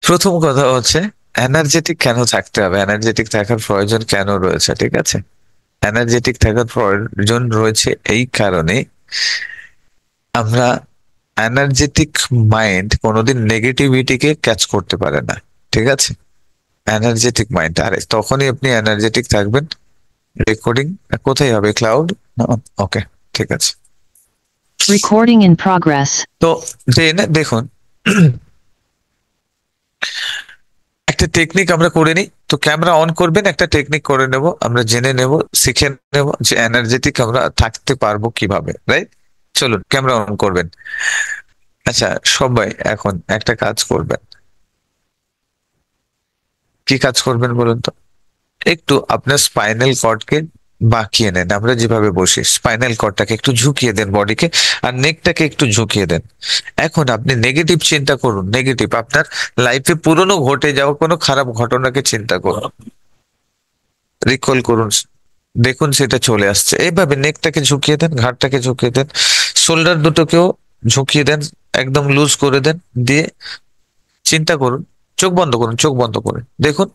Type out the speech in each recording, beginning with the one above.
প্রথম কথা হচ্ছে এনার্জেটিক কেন থাকতে হবে, এনার্জেটিক থাকার প্রয়োজন কেন রয়েছে, ঠিক আছে? এনার্জেটিক থাকার প্রয়োজন রয়েছে এই কারণে আমরা এনার্জেটিক মাইন্ড কোনোদিন নেগেটিভিটিকে ক্যাচ করতে পারে না, ঠিক আছে? এনার্জেটিক মাইন্ড, আরে তখনই আপনি এনার্জেটিক থাকবেন। রেকর্ডিং কোথায় হবে? ক্লাউড? ওকে, ঠিক আছে। Recording in progress. তো দেখুন, একটা টেকনিক আমরা করে নিই। তো ক্যামেরা অন করবেন, একটা টেকনিক করে নেব, আমরা জেনে নেব, শিখে নেব যে এনার্জেটিক আমরা থাকতে পারবো কিভাবে, রাইট? চলুন ক্যামেরা অন করবেন। আচ্ছা, সবাই এখন একটা কাজ করবেন। কি কাজ করবেন বলুন তো? একটু আপনার স্পাইনাল কর্ডকে বাঁকিয়ে নেন। আমরা যেভাবে বসি স্পাইনাল কর্ডটাকে একটু ঝুঁকিয়ে দেন, বডিকে আর নেকটাকে একটু ঝুঁকিয়ে দেন। এখন আপনি নেগেটিভ চিন্তা করুন, নেগেটিভ আপনার লাইফে পুরনো ঘটে যাওয়া কোনো খারাপ ঘটনাকে চিন্তা করুন, রিকল করুন, দেখুন সেটা চলে আসছে। এইভাবে নেকটাকে ঝুঁকিয়ে দেন, ঘাড়টাকে ঝুঁকিয়ে দেন, শোল্ডার দুটোকেও ঝুঁকিয়ে দেন, একদম লুজ করে দেন। দিয়ে চিন্তা করুন, চোখ বন্ধ করুন, চোখ বন্ধ করে দেখুন,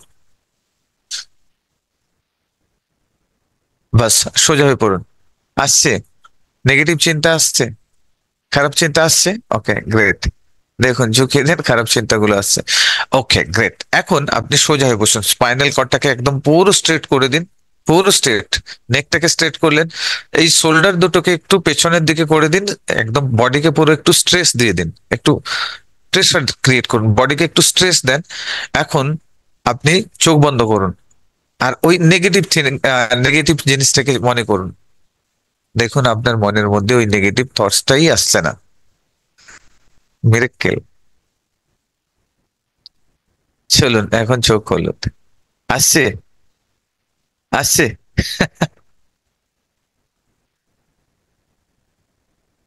বাস সোজা হয়ে পড়ুন। আসছে নেগেটিভ চিন্তা, আসছে খারাপ চিন্তা আসছে, ওকে গ্রেট। দেখুন ঝুঁকিয়ে দেন, খারাপ চিন্তাগুলো আসছে, ওকে গ্রেট। এখন আপনি সোজা হয়ে বসুন, স্পাইনাল কর্ডটাকে একদম পুরো স্ট্রেট করে দিন, পুরো স্ট্রেট। নেকটাকে স্ট্রেট করলেন, এই শোল্ডার দুটোকে একটু পেছনের দিকে করে দিন, একদম বডিকে পুরো একটু স্ট্রেস দিয়ে দিন, একটু প্রেশার ক্রিয়েট করুন, বডিকে একটু স্ট্রেস দেন। এখন আপনি চোখ বন্ধ করুন আর ওই নেগেটিভ নেগেটিভ জিনিসটাকে মনে করুন। দেখুন আপনার মনের মধ্যে ওই নেগেটিভ থটসটাই আসছে না। মিরাক্কেল। চলুন এখন চোখ খুলুন। আসছে, আসছে।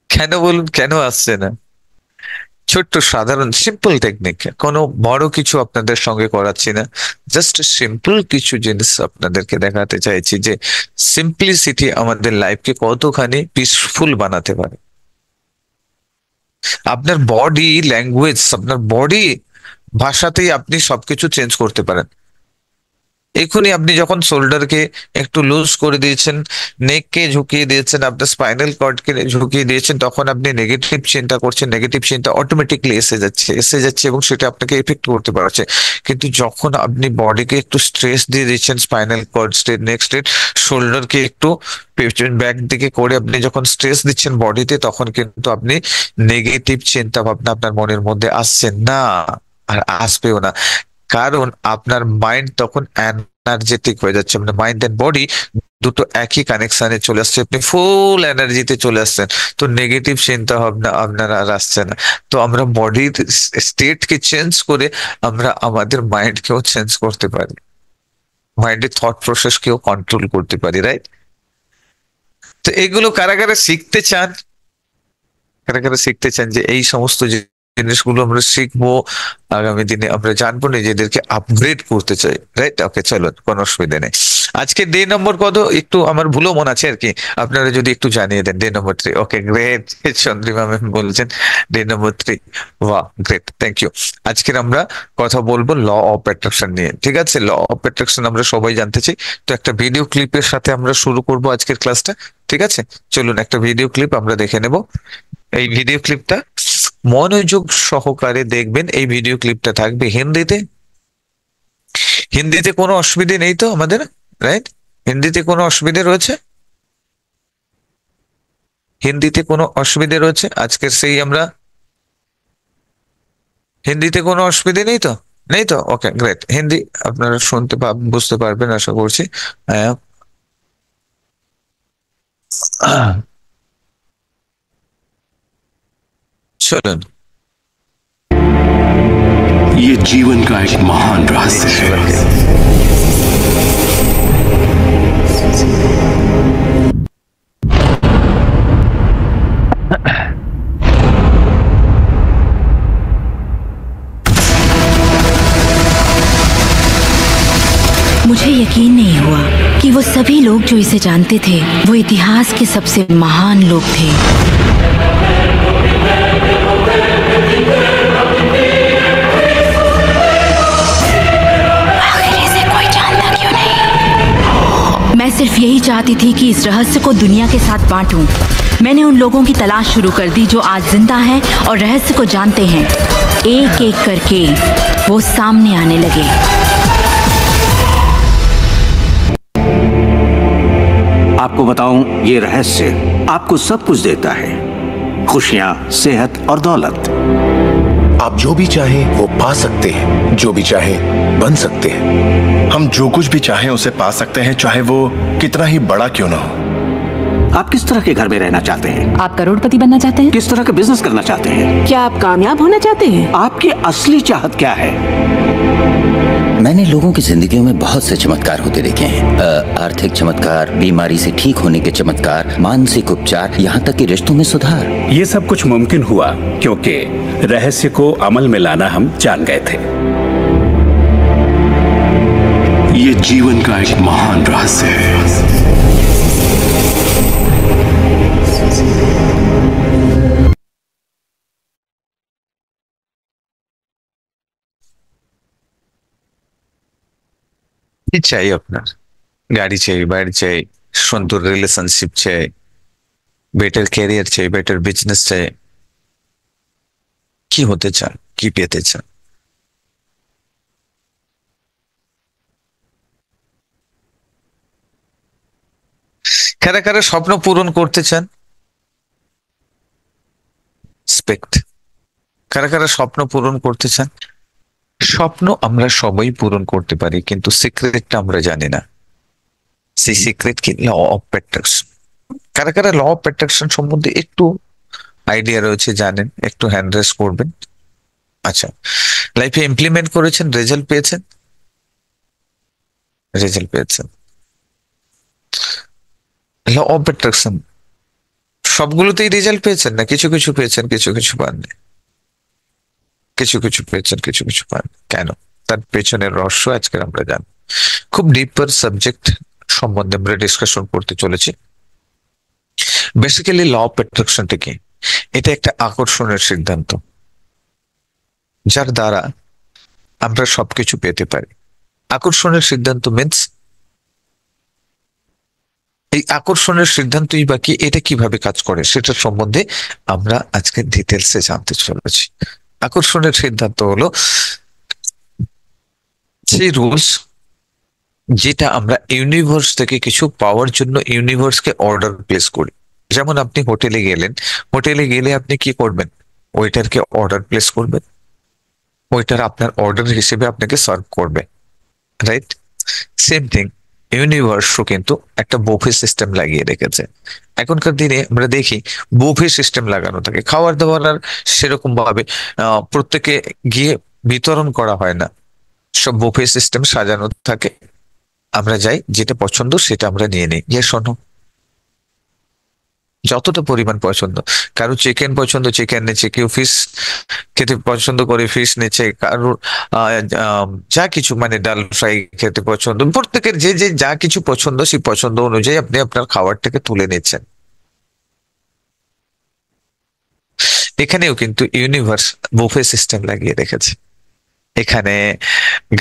কেন বলুন, কেন আসছে না? ছোট্ট সাধারণ সিম্পল টেকনিক, কোনো বড় কিছু আপনাদের সঙ্গে করাচ্ছি না, জাস্ট সিম্পল কিছু জিনিস আপনাদেরকে দেখাতে চাইছি যে সিম্পলিসিটি আমাদের লাইফকে কতখানি পিসফুল বানাতে পারে। আপনার বডি ল্যাঙ্গুয়েজ, আপনার বডি ভাষাতেই আপনি সবকিছু চেঞ্জ করতে পারেন। এখনই আপনি যখন শোল্ডারকে একটু লুজ করে দিয়েছেন, নেককে ঝুঁকিয়ে দিয়েছেন, আপনার স্পাইনাল কর্ডকে ঝুঁকিয়ে দিয়েছেন, তখন আপনি নেগেটিভ চিন্তা করছেন, নেগেটিভ চিন্তা অটোমেটিকলি এসে যাচ্ছে এবং সেটা আপনাকে এফেক্ট করতে পারছে। কিন্তু যখন আপনি বডিকে একটু স্ট্রেস দিয়ে দিচ্ছেন, স্পাইনাল কর্ড স্ট্রেট, নেক স্ট্রেট, শোল্ডারকে একটু ব্যাক দিকে করে আপনি যখন স্ট্রেস দিচ্ছেন বডিতে, তখন কিন্তু আপনি নেগেটিভ চিন্তা ভাবনা আপনার মনের মধ্যে আসছে না, আর আসবেও না। কারণ আপনার মাইন্ড তখন এনার্জেটিক হয়ে যাচ্ছে, মানে মাইন্ড এন্ড বডি দুটো একই কানেকশনে চলে আসছে, আপনি ফুল এনার্জিতে চলে আসছেন। তো নেগেটিভ চিন্তা ভাবনা আপনার আর আসছে না। তো আমরা বডির স্টেটকে চেঞ্জ করে আমরা আমাদের মাইন্ডকেও চেঞ্জ করতে পারি, মাইন্ডের থট প্রসেসকেও কন্ট্রোল করতে পারি, রাইট? তো এগুলো কারা কারা শিখতে চান, কারা কারা শিখতে চান যে এই সমস্ত জিনিসগুলো আমরা শিখবো, আগামী দিনে আমরা জানবো, নিজেদেরকে আপগ্রেড করতে চাই, রাইট? ওকে চলুন, কোনো অসুবিধা নেই। আজকে ডে নম্বর কত একটু আমার ভুলও মনে আছে আর কি, আপনারা যদি একটু জানিয়ে দেন। ডে নম্বর 3, ওকে গ্রেট। চন্দ্রিমা ম্যাম বলছেন ডে নম্বর 3, বাহ গ্রেট, থ্যাংক ইউ। আজকের আমরা কথা বলবো ল অফ অ্যাট্রাকশন নিয়ে, ঠিক আছে? ল অফ অ্যাট্রাকশন আমরা সবাই জানতে চাই। তো একটা ভিডিও ক্লিপের সাথে আমরা শুরু করব আজকের ক্লাসটা, ঠিক আছে? চলুন একটা ভিডিও ক্লিপ আমরা দেখে নেব। এই ভিডিও ক্লিপটা মনোযোগ সহকারে দেখবেন। এই ভিডিও ক্লিপটা থাকবে হিন্দিতে। হিন্দিতে কোনো অসুবিধে নেই তো আমাদের, রাইট? হিন্দিতে কোনো অসুবিধে রয়েছে? হিন্দিতে কোনো অসুবিধে রয়েছে আজকের সেই আমরা, হিন্দিতে কোনো অসুবিধে নেই তো? নেই তো, ওকে গ্রেট। হিন্দি আপনারা শুনতে বুঝতে পারবেন আশা করছি। চলুন। ये जीवन का एक महान रहस्य है। मुझे यकीन नहीं हुआ कि वो सभी लोग जो इसे जानते थे वो इतिहास के सबसे महान लोग थे। यही चाहती थी कि इस रहस्य को दुनिया के साथ बांटूं। मैंने उन लोगों की तलाश शुरू कर दी जो आज जिंदा हैं और रहस्य को जानते हैं। एक एक करके वो सामने आने लगे। आपको बताऊं, ये रहस्य आपको सब कुछ देता है, खुशियां, सेहत और दौलत। आप जो भी चाहें वो पा सकते हैं, जो भी चाहें बन सकते हैं। हम जो कुछ भी चाहें उसे पा सकते हैं, चाहे वो कितना ही बड़ा क्यों ना हो। आप किस तरह के घर में रहना चाहते हैं? आप करोड़पति बनना चाहते हैं? किस तरह का बिजनेस करना चाहते हैं? क्या आप कामयाब होना चाहते हैं? आपकी असली चाहत क्या है? मैंने लोगों की जिंदगियों में बहुत से चमत्कार होते देखे हैं। आर्थिक चमत्कार, बीमारी से ठीक होने के चमत्कार, मानसिक उपचार, यहाँ तक कि रिश्तों में सुधार। ये सब कुछ मुमकिन हुआ क्योंकि रहस्य को अमल में लाना हम जान गए थे। ये जीवन का एक महान रहस्य है। কি চাই আপনার? গাড়ি চাই, বাড়ি চাই, সুন্দর রিলেশনশিপ চাই, বেটার ক্যারিয়ার চাই, বেটার বিজনেস চাই। কি হতে চান? কি পেতে চান? কারা কারা স্বপ্ন পূরণ করতে চান? স্পেক্ট। কারা কারা স্বপ্ন পূরণ করতে চান? স্বপ্ন আমরা সবাই পূরণ করতে পারি, কিন্তু সিক্রেটটা আমরা জানি না। সেই সিক্রেট কি? Law of attraction. কারা কারা ল অফ অ্যাট্রাকশন সম্বন্ধে একটু আইডিয়া রয়েছে, জানেন? একটু হ্যান্ড রেজ করবেন। আচ্ছা, লাইফে ইমপ্লিমেন্ট করেছেন, রেজাল্ট পেয়েছেন? রেজাল্ট পেয়েছেন। ল অফ অ্যাট্রাকশন সবগুলোতেই রেজাল্ট পেয়েছেন না? কিছু কিছু পেয়েছেন, কিছু কিছু পাননি। কিছু কিছু পেয়েছেন, কিছু কিছু পান। কেন? তার পেছনের রহস্য আজকে আমরা জানব। খুব ডিপার সাবজেক্ট সম্বন্ধে আমরা ডিসকাশন করতে চলেছি। বেসিক্যালি ল অফ অ্যাট্রাকশনটা কি? এটা একটা আকর্ষণের সিদ্ধান্ত, যার দ্বারা আমরা সবকিছু পেতে পারি। আকর্ষণের সিদ্ধান্ত মিন্স, এই আকর্ষণের সিদ্ধান্তই বা কি, এটা কিভাবে কাজ করে সেটা সম্বন্ধে আমরা আজকে ডিটেলসে জানতে চলেছি। আকর্ষণের সিদ্ধান্ত হলো সেই রুলস যেটা আমরা ইউনিভার্স থেকে কিছু পাওয়ার জন্য ইউনিভার্সকে অর্ডার প্লেস করি। যেমন আপনি হোটেলে গেলেন, হোটেলে গেলে আপনি কি করবেন? ওয়েটারকে অর্ডার প্লেস করবেন, ওয়েটার আপনার অর্ডার হিসেবে আপনাকে সার্ভ করবে, রাইট? সেম থিং ইউনিভার্সও কিন্তু একটা বুফে সিস্টেম লাগিয়ে রেখেছে। এখনকার দিনে আমরা দেখি বুফে সিস্টেম লাগানো থাকে, খাবার দাবার আর সেরকম ভাবে প্রত্যেকে গিয়ে বিতরণ করা হয় না, সব বুফে সিস্টেম সাজানো থাকে। আমরা যাই, যেটা পছন্দ সেটা আমরা নিয়ে নিই। ইয়ে শোনো, যতটা পরিমাণ পছন্দ, কারো চিকেন পছন্দ চিকেন নিচ্ছে, কেউ ফিশ খেতে পছন্দ করে ফিশ নিচ্ছে, কারোর যা কিছু মানে ডাল ফ্রাই খেতে পছন্দ, প্রত্যেকের যে যে যা কিছু পছন্দ সেই পছন্দ অনুযায়ী আপনি আপনার খাবারটাকে তুলে নিচ্ছেন। এখানেও কিন্তু ইউনিভার্স বুফে সিস্টেম লাগিয়ে রেখেছে। এখানে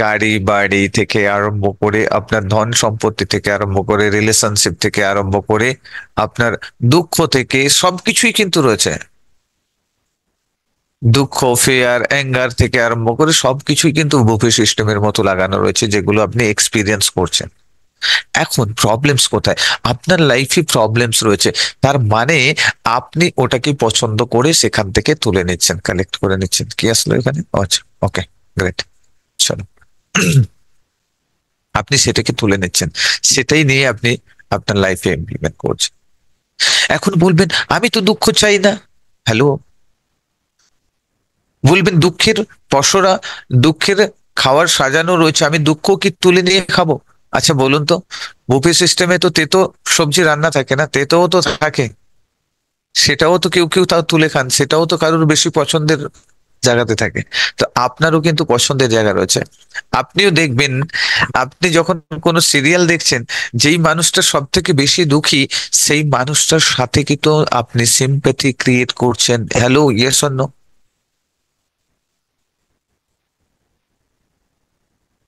গাড়ি বাড়ি থেকে আরম্ভ করে, আপনার ধন সম্পত্তি থেকে আরম্ভ করে, রিলেশনশিপ থেকে আরম্ভ করে, আপনার দুঃখ থেকে সবকিছুই কিন্তু রয়েছে। দুঃখ, ফেয়ার, অ্যাঙ্গার থেকে আরম্ভ করে সবকিছুই কিন্তু বুফে সিস্টেমের মতো লাগানো রয়েছে, যেগুলো আপনি এক্সপিরিয়েন্স করছেন। এখন প্রবলেমস কোথায়? আপনার লাইফে প্রবলেমস রয়েছে, তার মানে আপনি ওটাকে পছন্দ করে সেখান থেকে তুলে নিচ্ছেন, কালেক্ট করে নিচ্ছেন। কি আসলো এখানে? আচ্ছা, ওকে, গ্রেট। চলো, আপনি সেটাকে তুলে নিচ্ছেন, সেটাই নিয়ে আপনি আপনার লাইফে ইমপ্লিমেন্ট করছেন। এখন বলবেন আমি তো দুঃখ চাই না। হ্যালো, বলবেন দুঃখের পসরা, দুঃখের খাবার সাজানো রয়েছে, আমি দুঃখ কি তুলে নিয়ে খাবো? আচ্ছা বলুন তো, বুফে সিস্টেমে তো তেতো সবজি রান্না থাকে না? তেতোও তো থাকে, সেটাও তো কেউ কেউ তাও তুলে খান, সেটাও তো কারোর বেশি পছন্দের জায়গাতে থাকে। তো আপনারও কিন্তু পছন্দের জায়গা রয়েছে। আপনিও দেখবেন, আপনি যখন কোনো সিরিয়াল দেখছেন, যেই মানুষটা সব থেকে বেশি দুঃখী সেই মানুষটার সাথে কিন্তু আপনি সিম্প্যাথি ক্রিয়েট করছেন। Hello, yes or no?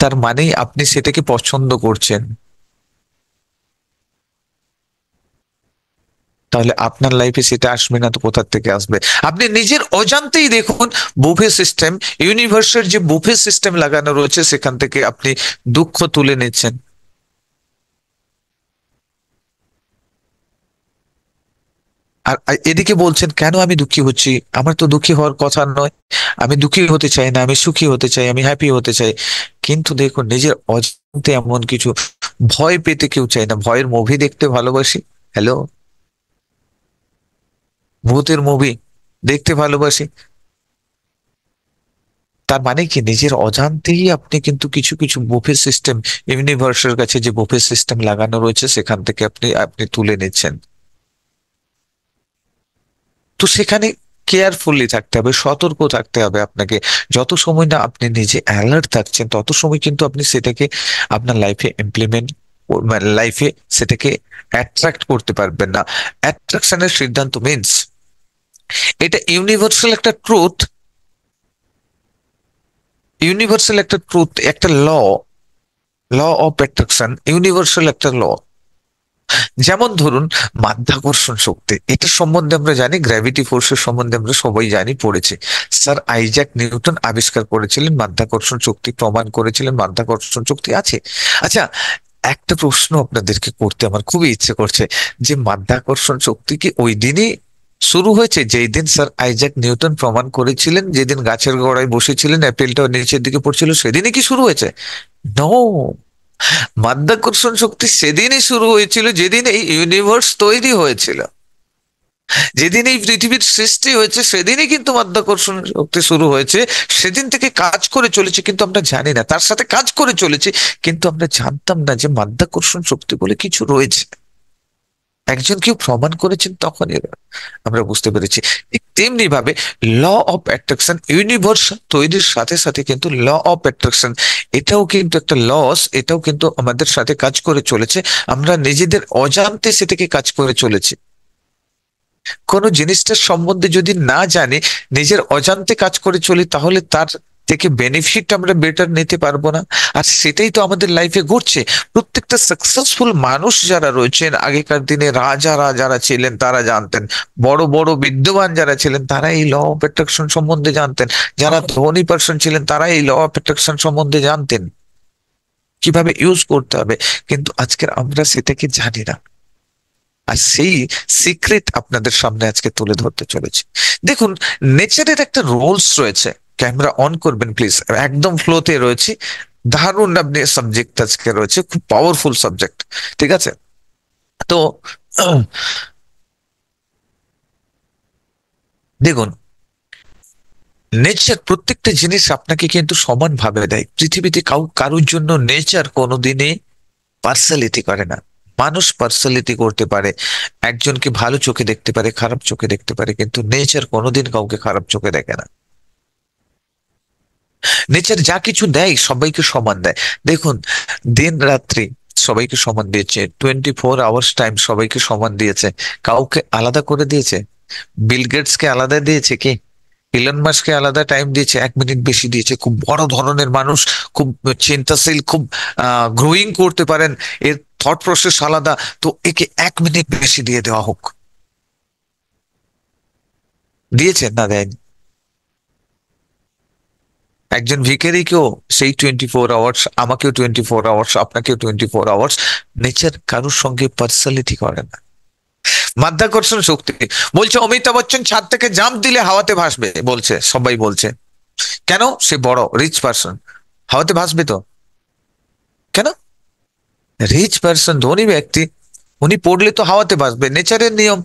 তার মানে আপনি সেটাকে পছন্দ করছেন। তাহলে আপনার লাইফে সেটা আসবে না তো কোথা থেকে আসবে? আপনি নিজের অজান্তেই দেখুন বুফে সিস্টেম, ইউনিভার্সের যে বুফে সিস্টেম লাগানো রয়েছে সেখান থেকে আপনি দুঃখ তুলে নিচ্ছেন। আর এদিকে বলছেন কেন আমি দুঃখী হচ্ছি, আমার তো দুঃখী হওয়ার কথা নয়, আমি দুঃখী হতে চাই না, আমি সুখী হতে চাই, আমি হ্যাপি হতে চাই। কিন্তু দেখুন নিজের অজান্তে এমন কিছু ভয় পেতে কেউ চায় না। ভয়ের মুভি দেখতে ভালোবাসি, হ্যালো, ভূতের মুভি দেখতে ভালোবাসি। তার মানে কি নিজের অজান্তেই আপনি কিন্তু কিছু কিছু বুফে সিস্টেম, ইউনিভার্সের কাছে যে বুফে সিস্টেম লাগানো রয়েছে সেখান থেকে আপনি আপনি তুলে নিচ্ছেন। তো সেখানে কেয়ারফুলি থাকতে হবে, সতর্ক থাকতে হবে আপনাকে। যত সময় না আপনি নিজে অ্যালার্ট থাকছেন তত সময় কিন্তু আপনি সেটাকে আপনার লাইফে ইমপ্লিমেন্ট, লাইফে সেটাকে অ্যাট্রাক্ট করতে পারবেন না। অ্যাট্রাকশনের সিদ্ধান্ত মিন্স এটা ইউনিভার্সাল একটা ট্রুথ, ইউনিভার্সাল একটা ট্রুথ, একটা ল, ল অফ অ্যাট্রাকশন, ইউনিভার্সাল একটা ল। যেমন ধরুন মাধ্যাকর্ষণ শক্তি, এটা সম্বন্ধে আমরা জানি, গ্র্যাভিটি ফোর্সের সম্বন্ধে আমরা সবাই জানি, পড়েছি। স্যার আইজ্যাক নিউটন আবিষ্কার করেছিলেন মাধ্যাকর্ষণ শক্তি, প্রমাণ করেছিলেন মাধ্যাকর্ষণ শক্তি আছে। আচ্ছা, একটা প্রশ্ন আপনাদেরকে করতে আমার খুবই ইচ্ছে করছে, যে মাধ্যাকর্ষণ শক্তি কি ওই দিনই শুরু হয়েছে যেই দিন স্যার আইজ্যাক নিউটন প্রমাণ করেছিলেন, যেদিন গাছের গোড়ায় বসেছিলেন অ্যাপেলটা নিচের দিকে পড়ছিল সেদিনই কি শুরু হয়েছে? নো, মাধ্যাকর্ষণ শক্তি সেদিনই শুরু হয়েছিল যেদিন এই ইউনিভার্স তৈরি হয়েছিল, যেদিন এই পৃথিবীর সৃষ্টি হয়েছে সেদিনই কিন্তু মাধ্যাকর্ষণ শক্তি শুরু হয়েছে। সেদিন থেকে কাজ করে চলেছে, কিন্তু আমরা জানি না, তার সাথে কাজ করে চলেছে কিন্তু আমরা জানতাম না যে মাধ্যাকর্ষণ শক্তি বলে কিছু রয়েছে। একজন কেউ প্রমাণ করেছেন তখন আমরা বুঝতে পেরেছি। ঠিক তেমনি ভাবে ল অফ অ্যাট্রাকশন, ইউনিভার্স তৈরির সাথে সাথে কিন্তু ল অফ অ্যাট্রাকশন এটাও কিন্তু একটা লস, এটাও কিন্তু আমাদের সাথে কাজ করে চলেছে। আমরা নিজেদের অজান্তে সেটাকে কাজ করে চলেছি। কোনো জিনিসটার সম্বন্ধে যদি না জানি, নিজের অজান্তে কাজ করে চলি, তাহলে তার থেকে বেনিফিট আমরা বেটার নিতে পারবো না। আর সেটাই তো আমাদের লাইফে ঘটছে। প্রত্যেকটা সাকসেসফুল মানুষ যারা রয়েছেন, আগেকার দিনে রাজারা যারা ছিলেন তারা জানতেন, বড় বড় বিদ্যমান যারা ছিলেন তারা এই ল অফ অ্যাট্রাকশন সম্বন্ধে জানতেন, যারা ধনী পার্সন ছিলেন তারা এই ল অফ অ্যাট্রাকশন সম্বন্ধে জানতেন কিভাবে ইউজ করতে হবে। কিন্তু আজকের আমরা সেটাকে জানি না, আর সেই সিক্রেট আপনাদের সামনে আজকে তুলে ধরতে চলেছে। দেখুন নেচারের একটা রুলস রয়েছে, ক্যামেরা অন করবেন প্লিজ, একদম ফ্লোতে রয়েছে, দারুণ আপনি সাবজেক্ট আজকে রয়েছে, খুব পাওয়ারফুল সাবজেক্ট, ঠিক আছে? তো দেখুন নেচার প্রত্যেকটা জিনিস আপনাকে কিন্তু সমান ভাবে দেয়। পৃথিবীতে কারোর জন্য নেচার কোনোদিনই পার্সালিটি করে না। মানুষ পার্সালিটি করতে পারে, একজনকে ভালো চোখে দেখতে পারে, খারাপ চোখে দেখতে পারে, কিন্তু নেচার কোনোদিন কাউকে খারাপ চোখে দেখে না। নেচার যা কিছু দেয় সবাইকে সমান দেয়। দেখুন দিন রাত্রি সবাইকে সমান দিয়েছে, 24 আওয়ার্স টাইম সবাইকে সমান দিয়েছে, কাউকে আলাদা করে দিয়েছে? বিল গেটস কে আলাদা দিয়েছে কি? ইলন মাস্ককে আলাদা টাইম দিয়েছে? 1 মিনিট বেশি দিয়েছে। খুব বড় ধরনের মানুষ, খুব চিন্তাশীল, খুব গ্রোয়িং করতে পারেন, এর থট প্রসেস আলাদা, তো একে 1 মিনিট বেশি দিয়ে দেওয়া হোক। দিয়েছে না দেয়নি? একজন ভিখারিকেও সেই 24 আওয়ার্স, আমাকেও 24 আওয়ার্স, আপনাকেও 24 আওয়ার্স। নেচার কারোর সঙ্গে পার্সালিটি করে না। মাধ্যাকর্ষণ শক্তি বলছে অমিতাভ বচ্চন ছাদ থেকে জাম্প দিলে হাওয়াতে ভাসবে, বলছে, সবাই বলছে। কেন? সে বড় রিচ পার্সন, হাওয়াতে ভাসবে তো? কেন? রিচ পার্সন, ধনী ব্যক্তি, উনি পড়লে তো হাওয়াতে ভাসবে। নেচারের নিয়ম,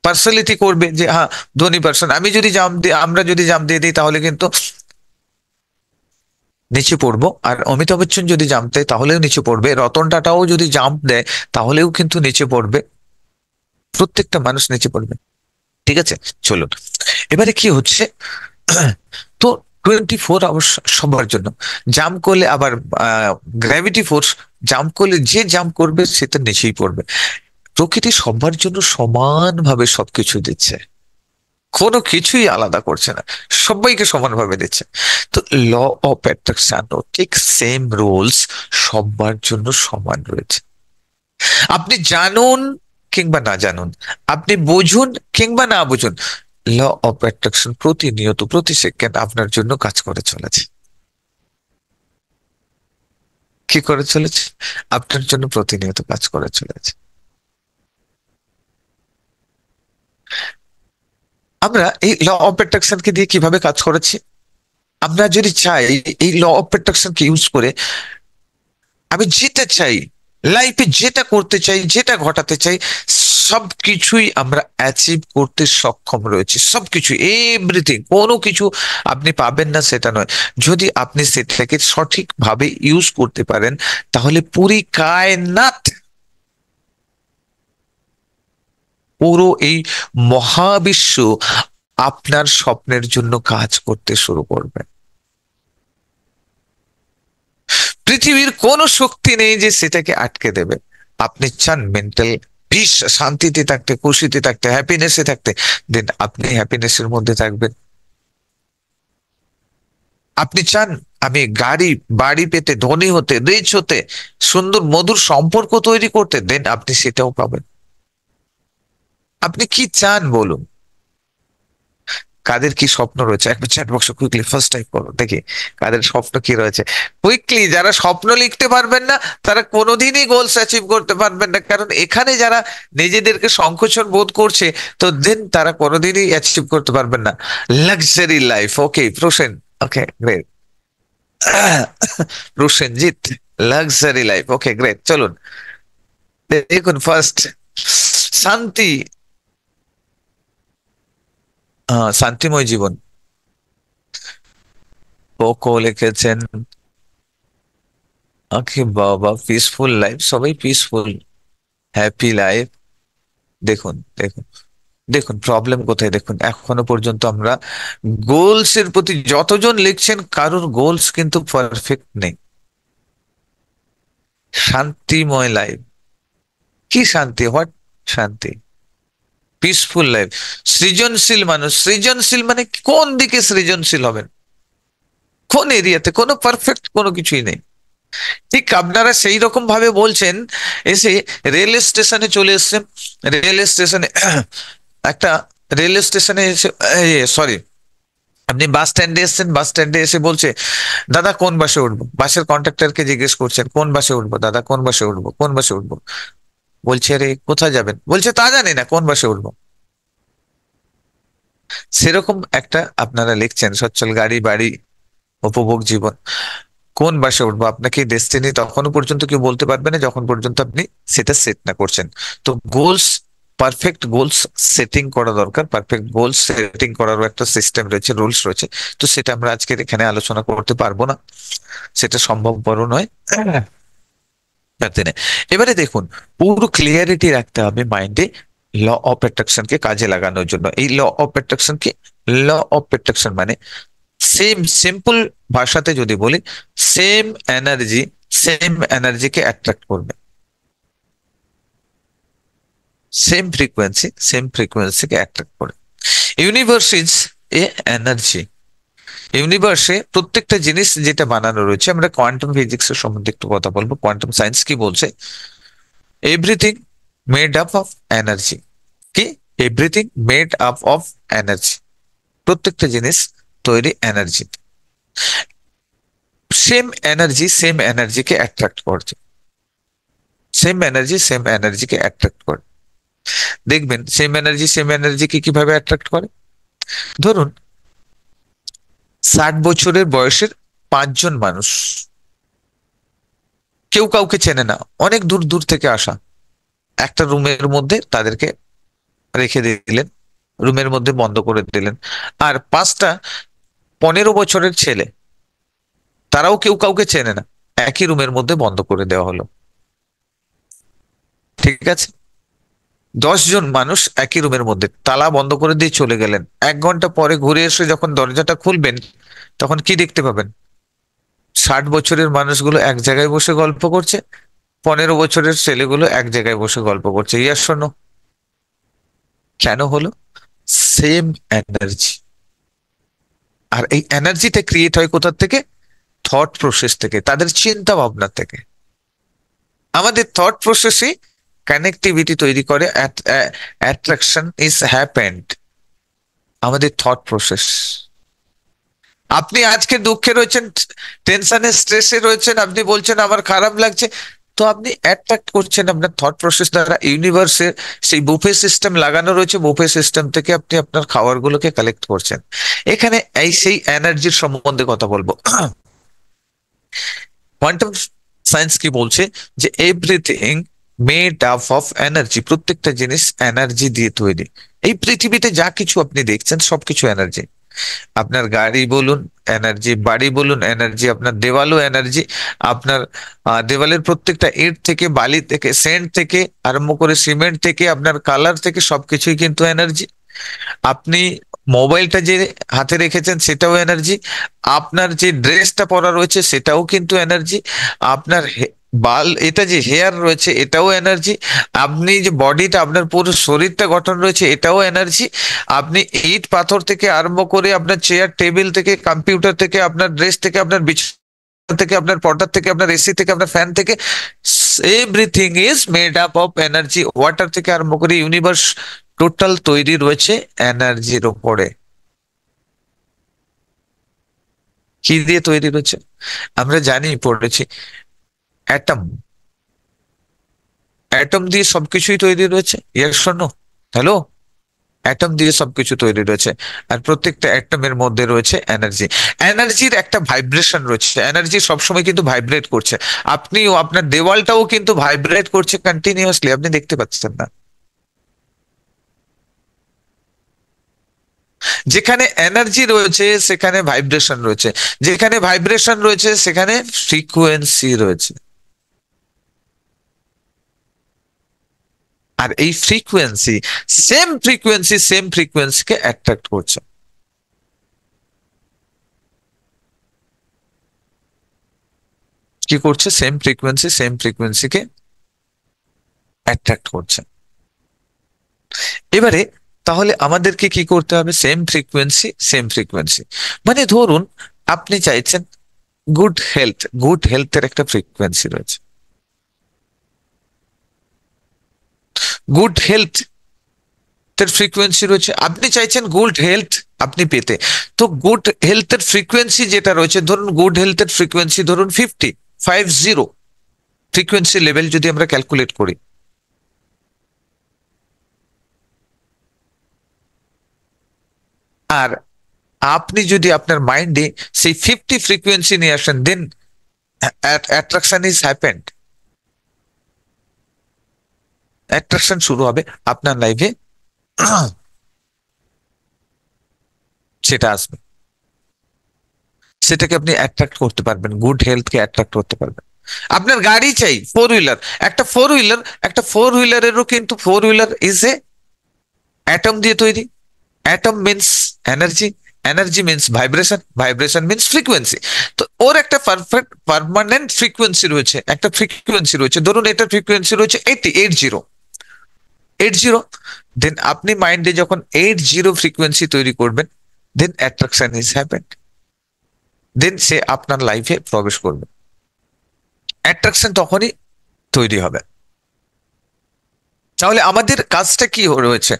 পার্সালিটি করবে যে হ্যাঁ ধনী পার্সন, আমি যদি জাম্প দিই, আমরা যদি জাম্প দিয়ে দিই তাহলে কিন্তু নিচে পড়বো, আর অমিতাভ বচ্চন যদি জাম্প দেয় তাহলেও নিচে পড়বে, রতন টাটাও যদি জাম্প দেয় তাহলেও কিন্তু নিচে পড়বে, প্রত্যেকটা মানুষ নিচে পড়বে। ঠিক আছে, চলুন এবারে কি হচ্ছে, তো 24 আওয়ার্স সবার জন্য জাম্প করলে, আবার গ্র্যাভিটি ফোর্স জাম্প করলে যে জাম্প করবে সে তো নিচেই পড়বে। প্রকৃতি সবার জন্য সমানভাবে সবকিছু দিচ্ছে, কোনো কিছুই আলাদা করছে না, সবাইকে সমানভাবে দিচ্ছে। তো ল অফ অ্যাট্রাকশন ঠিক সেম রুলস সবার জন্য সমান রয়েছে। আপনি জানুন কিংবা না জানুন, আপনি বুঝুন কিংবা না বুঝুন, ল অফ অ্যাট্রাকশন প্রতিনিয়ত প্রতি সেকেন্ড আপনার জন্য কাজ করে চলেছে। কি করে চলেছে? আপনার জন্য প্রতিনিয়ত কাজ করে চলেছে। আমরা এই ল অফ অ্যাট্রাকশন কে দিয়ে কিভাবে কাজ করেছি? আমরা যদি চাই এই ল অফ অ্যাট্রাকশন কে ইউজ করে আমি যেটা চাই লাইফে, যেটা করতে চাই, যেটা ঘটাতে চাই, সবকিছুই আমরা অ্যাচিভ করতে সক্ষম রয়েছে। সবকিছু, এভরিথিং, কোনো কিছু আপনি পাবেন না সেটা নয়। যদি আপনি সেটাকে সঠিকভাবে ইউজ করতে পারেন, তাহলে পুরি কায়নাত, পুরো এই মহাবিশ্ব আপনার স্বপ্নের জন্য কাজ করতে শুরু করবে। পৃথিবীর কোনো শক্তি নেই যে সেটাকে আটকে দেবে। আপনি চান মেন্টাল পিস, শান্তিতে থাকতে, খুশিতে থাকতে, হ্যাপিনেসে থাকতে, দেন আপনি হ্যাপিনেসের মধ্যে থাকবেন। আপনি চান আমি গাড়ি বাড়ি পেতে, ধনী হতে, রিচ হতে, সুন্দর মধুর সম্পর্ক তৈরি করতে, দেন আপনি সেটাও পাবেন। আপনি কি চান বলুন? কাদের কি স্বপ্ন রয়েছে? একবার চ্যাট বক্সে কুইকলি ফার্স্ট টাইপ করো, দেখি কাদের স্বপ্ন কি রয়েছে। কুইকলি, যারা স্বপ্ন লিখতে পারবেন না তারা কোনোদিনই গোলস অ্যাচিভ করতে পারবেন না, কারণ এখানে যারা নিজেদেরকে সংকোচন বোধ করছে, তো দেন তারা কোনোদিনই অ্যাচিভ করতে পারবেন না। Luxury life, okay Prosen, okay great. Prosenjit, luxury life, okay great. চলুন দেখুন, ফার্স্ট শান্তি, শান্তিময় জীবন পোকো লিখেছেন। ওকে বাবা, পিসফুল লাইফ, সবাই পিসফুল হ্যাপি লাইফ। দেখুন দেখুন দেখুন প্রবলেম কোথায় দেখুন। এখনো পর্যন্ত আমরা গোলস এর প্রতি যতজন লিখছেন, কারোর গোলস কিন্তু পারফেক্ট নেই। শান্তিময় লাইফ, কি শান্তি? হোয়াট শান্তি? পিসফুল লাইফ, সৃজনশীল মানুষ। সৃজনশীল মানে কোন দিকে সৃজনশীল হবেন? কোন এরিয়াতে? কোনো পারফেক্ট কোনো কিছুই নেই। ঠিক আপনারা সেই রকম ভাবে বলছেন, এসে রেল স্টেশনে চলে এসছেন, রেল স্টেশনে একটা রেল স্টেশনে এসে, সরি, আপনি বাস স্ট্যান্ডে এসছেন, বাস স্ট্যান্ডে এসে বলছে দাদা কোন বাসে উঠবো? বাসের কন্ট্রাক্টরকে জিজ্ঞেস করছেন কোন বাসে উঠবো দাদা, কোন বাসে উঠবো, কোন বাসে উঠবো? বলছে আরে কোথায় যাবেন? বলছে তা জানি না, কোন বাসে উঠবো? সেরকম একটা আপনারা লিখছেন সচ্ছল গাড়ি বাড়ি উপভোগ জীবন। কোন বাসে উঠবো আপনাকে ডেস্টিনি তখনও পর্যন্ত কেউ বলতে পারবে না যখন পর্যন্ত আপনি সেটা সেট না করছেন। তো গোলস, পারফেক্ট গোলস সেটিং করা দরকার। পারফেক্ট গোলস সেটিং করারও একটা সিস্টেম রয়েছে, রুলস রয়েছে। তো সেটা আমরা আজকে এখানে আলোচনা করতে পারবো না, সেটা সম্ভবপর নয়। এবারে দেখুন, পুরো ক্লিয়ারিটি রাখতে হবে মাইন্ডে ল অফ অ্যাট্রাকশন কে কাজে লাগানোর জন্য। এই ল অফ অ্যাট্রাকশন কি? ল অফ অ্যাট্রাকশন মানে সেম, সিম্পল ভাষাতে যদি বলি, সেম এনার্জি সেম এনার্জিকে অ্যাট্রাক্ট করবে। সেম ফ্রিকোয়েন্সিকে অ্যাট্রাক্ট করে। Universe is a energy. ইউনিভার্সে প্রত্যেকটা জিনিস যেটা বানানো রয়েছে, আমরা কোয়ান্টাম ফিজিক্সের সম্বন্ধে একটু কথা বলবো। কোয়ান্টাম সায়েন্স কি বলছে? Everything made up of energy. কি? Everything made up of energy. প্রত্যেকটা জিনিস তৈরি এনার্জি। সেম এনার্জিকে অ্যাট্রাক্ট করছে। সেম এনার্জিকে অ্যাট্রাক্ট করে। দেখবেন সেম এনার্জিকে কিভাবে অ্যাট্রাক্ট করে। ধরুন 60 বছরের বয়সের 5 জন মানুষ, কেউ কাউকে চেনে না, অনেক দূর দূর থেকে আসা, একটা রুমের মধ্যে তাদেরকে রেখে দিলেন, রুমের মধ্যে বন্ধ করে দিলেন। আর 5টা 15 বছরের ছেলে, তারাও কেউ কাউকে চেনে না, একই রুমের মধ্যে বন্ধ করে দেওয়া হলো। ঠিক আছে? 10 জন মানুষ একই রুমের মধ্যে, তালা বন্ধ করে দিয়ে চলে গেলেন। 1 ঘন্টা পরে ঘুরে এসে যখন দরজাটা খুলবেন, তখন কি দেখতে পাবেন? 60 বছরের মানুষগুলো এক জায়গায় বসে গল্প করছে, 15 বছরের ছেলেগুলো এক জায়গায় বসে গল্প করছে। ইয়া শোনো, কেন হলো? Same energy. আর এই এনার্জিটা ক্রিয়েট হয় কোথা থেকে? থট প্রসেস থেকে, তাদের চিন্তা ভাবনা থেকে। আমাদের থট প্রসেসই কানেক্টিভিটি তৈরি করে, অ্যাট্রাকশন ইজ হ্যাপেন্ড আমাদের থট প্রসেস। আপনি আজকে দুঃখে রয়েছেন, টেনশনে, স্ট্রেসে রয়েছেন, আপনি বলছেন আমার খারাপ লাগছে, তো আপনি অ্যাট্রাক্ট করছেন আপনার থট প্রসেস দ্বারা। ইউনিভার্সে সেই বুফে সিস্টেম লাগানো রয়েছে, বুফে সিস্টেম থেকে আপনি আপনার খাবারগুলোকে কালেক্ট করছেন। এখানে এই সেই এনার্জির সম্বন্ধে কথা বলবো। কোয়ান্টাম সায়েন্স কি বলছে যে everything made up of energy, প্রত্যেকটা জিনিস এনার্জি দিয়ে তৈরি। এই পৃথিবীতে যা কিছু আপনি দেখছেন সবকিছু এনার্জি। আপনার গাড়ি বলুন এনার্জি, বাড়ি বলুন এনার্জি, আপনার দেওয়ালও এনার্জি, আপনার দেওয়ালের প্রত্যেকটা ইট থেকে, বালি থেকে, সেন্ট থেকে আরম্ভ করে সিমেন্ট থেকে, আপনার কালার থেকে সবকিছুই কিন্তু এনার্জি। আপনি মোবাইলটা যে হাতে রেখেছেন সেটাও এনার্জি, আপনার যে ড্রেসটা পরা রয়েছে সেটাও কিন্তু এনার্জি, আপনার এটা যে হেয়ার রয়েছে এটাও এনার্জি, আপনি যে বডিটা, আপনার পুরো শরীরটা গঠন রয়েছে এটাও এনার্জি। আপনি ইট পাথর থেকে আরম্ভ করে আপনার চেয়ার টেবিল থেকে, কম্পিউটার থেকে, আপনার ড্রেস থেকে, আপনার বিছানা থেকে, আপনার পর্দার থেকে, আপনার এসি থেকে, আপনার ফ্যান থেকে, everything is made up of energy. Water থেকে আরম্ভ করে ইউনিভার্স টোটাল তৈরি রয়েছে এনার্জির উপরে। কি দিয়ে তৈরি রয়েছে আমরা জানি, পড়েছি, অ্যাটম। অ্যাটম দিয়ে সবকিছুই তৈরি রয়েছে, yes or no? Hello, atom দিয়ে সবকিছু তৈরি রয়েছে, আর প্রত্যেকটা অ্যাটমের মধ্যে রয়েছে এনার্জি। এনার্জির একটা ভাইব্রেশন রয়েছে, এনার্জি সবসময় কিন্তু ভাইব্রেট করছে। আপনিও, আপনার দেওয়ালটাও কিন্তু ভাইব্রেট করছে কন্টিনিউয়াসলি, আপনি দেখতে পাচ্ছেন না। যেখানে এনার্জি রয়েছে সেখানে ভাইব্রেশন রয়েছে, যেখানে ভাইব্রেশন রয়েছে সেখানে ফ্রিকোয়েন্সি রয়েছে। আর এই সেম ফ্রিকোয়েন্সিকে অ্যাট্রাক্ট করছে। কি করছে? সেম ফ্রিকোয়েন্সিকে অ্যাট্রাক্ট করছে। এবারে তাহলে আমাদেরকে কি করতে হবে? সেম ফ্রিকোয়েন্সি মানে ধরুন আপনি চাইছেন গুড হেলথের একটা ফ্রিকোয়েন্সি রয়েছে, গুড হেলথ এর ফ্রিকোয়েন্সি রয়েছে, আপনি চাইছেন গুড হেলথ আপনি পেতে। তো গুড হেলথের ফ্রিকোয়েন্সি যেটা রয়েছে, ধরুন গুড হেলথের ফ্রিকোয়েন্সি ধরুন 50 ফ্রিকোয়েন্সি লেভেল যদি আমরা ক্যালকুলেট করি, আর আপনি যদি আপনার মাইন্ডে সেই 50 ফ্রিকোয়েন্সি নিয়ে আসেন, দেন অ্যাট্রাকশন ইজ হ্যাপেন্ড। অ্যাট্রাকশন শুরু হবে আপনার লাইফে, সেটা আসবে, সেটাকে আপনি অ্যাট্রাক্ট করতে পারবেন, গুড হেলথকে অ্যাট্রাক্ট করতে পারবেন। আপনার গাড়ি চাই, একটা ফোর হুইলারেরও কিন্তু four wheeler is a atom দিয়ে তৈরি। Atom means energy, energy means vibration means frequency. তো ওর একটা পারমানেন্ট ফ্রিকোয়েন্সি রয়েছে, ধরুন এটার ফ্রিকোয়েন্সি রয়েছে 80, দেন আপনি মাইন্ডে যখন 80 ফ্রিকোয়েন্সি তৈরি করবেন, দেন অ্যাট্রাকশন ইজ হ্যাপেন্ড, দেন সে আপনার লাইফে প্রবেশ করবে। অ্যাট্রাকশন তখনই তৈরি হবে। তাহলে আমাদের কাজটা কি রয়েছে?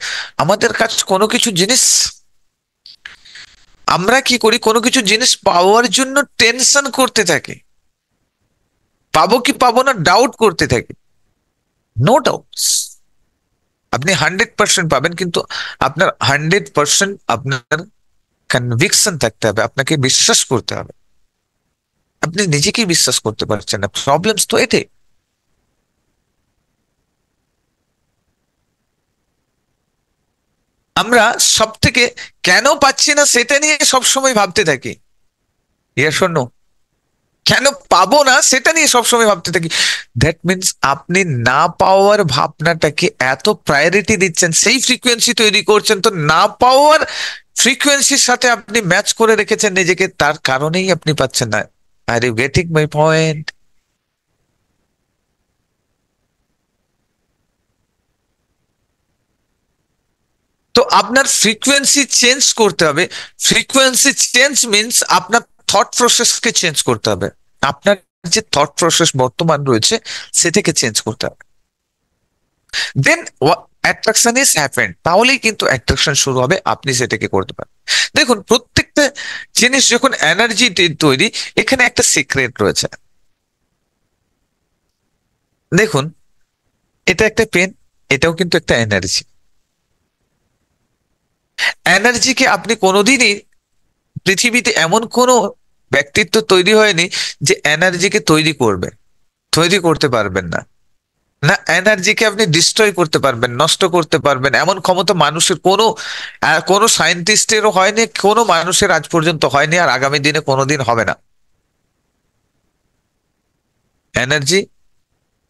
আমাদের কাজ কোনো কিছু জিনিস, আমরা কি করি, কোনো কিছু জিনিস পাওয়ার জন্য টেনশন করতে থাকি, পাবো কি পাবো না ডাউট করতে থাকি। নো ডাউট, আপনি 100% পাবেন, কিন্তু আপনার 100% আপনার কনভিকশন থাকতে হবে, আপনাকে বিশ্বাস করতে হবে। আপনি নিজেকেই বিশ্বাস করতে পারছেন না, প্রবলেমস তো এটাই। আমরা সব থেকে কেন পাচ্ছি না সেটা নিয়ে সবসময় ভাবতে থাকি, শোনো কেন পাবো না সেটা নিয়ে সবসময় ভাবতে থাকি। দ্যাট মিনস আপনি না পাওয়ার ভাবনাটাকে এত প্রায়োরিটি দিচ্ছেন, সেই ফ্রিকোয়েন্সি তৈরি করছেন, তো না পাওয়ার ফ্রিকোয়েন্সির সাথে আপনি ম্যাচ করে রেখেছেন নিজেকে, তার কারণেই আপনি পাচ্ছেন না। Are you getting my point? তো আপনার ফ্রিকোয়েন্সি চেঞ্জ করতে হবে। ফ্রিকোয়েন্সি চেঞ্জ মিনস আপনার থট প্রসেসকে চেঞ্জ করতে হবে, আপনার যে থট প্রসেস বর্তমান রয়েছে সেটাকে চেঞ্জ করতে হবে। দেন অ্যাট্রাকশন ইজ হ্যাপেন্ড, তাহলেই কিন্তু অ্যাট্রাকশন শুরু হবে, আপনি সেটাকে করতে পারেন। দেখুন প্রত্যেকটা জিনিস যখন এনার্জি তৈরি, এখানে একটা সিক্রেট রয়েছে। দেখুন এটা একটা পেন, এটাও কিন্তু একটা এনার্জি। এনার্জিকে আপনি কোনোদিনই, পৃথিবীতে এমন কোনো ব্যক্তিত্ব তৈরি হয়নি যে এনার্জিকে তৈরি করতে পারবেন না। না এনার্জিকে আপনি ডিস্ট্রয় করতে পারবেন, নষ্ট করতে পারবেন, এমন ক্ষমতা মানুষের কোনো সায়েন্টিস্টেরও হয়নি, কোনো মানুষের আজ পর্যন্ত হয়নি, আর আগামী দিনে কোনোদিন হবে না। এনার্জি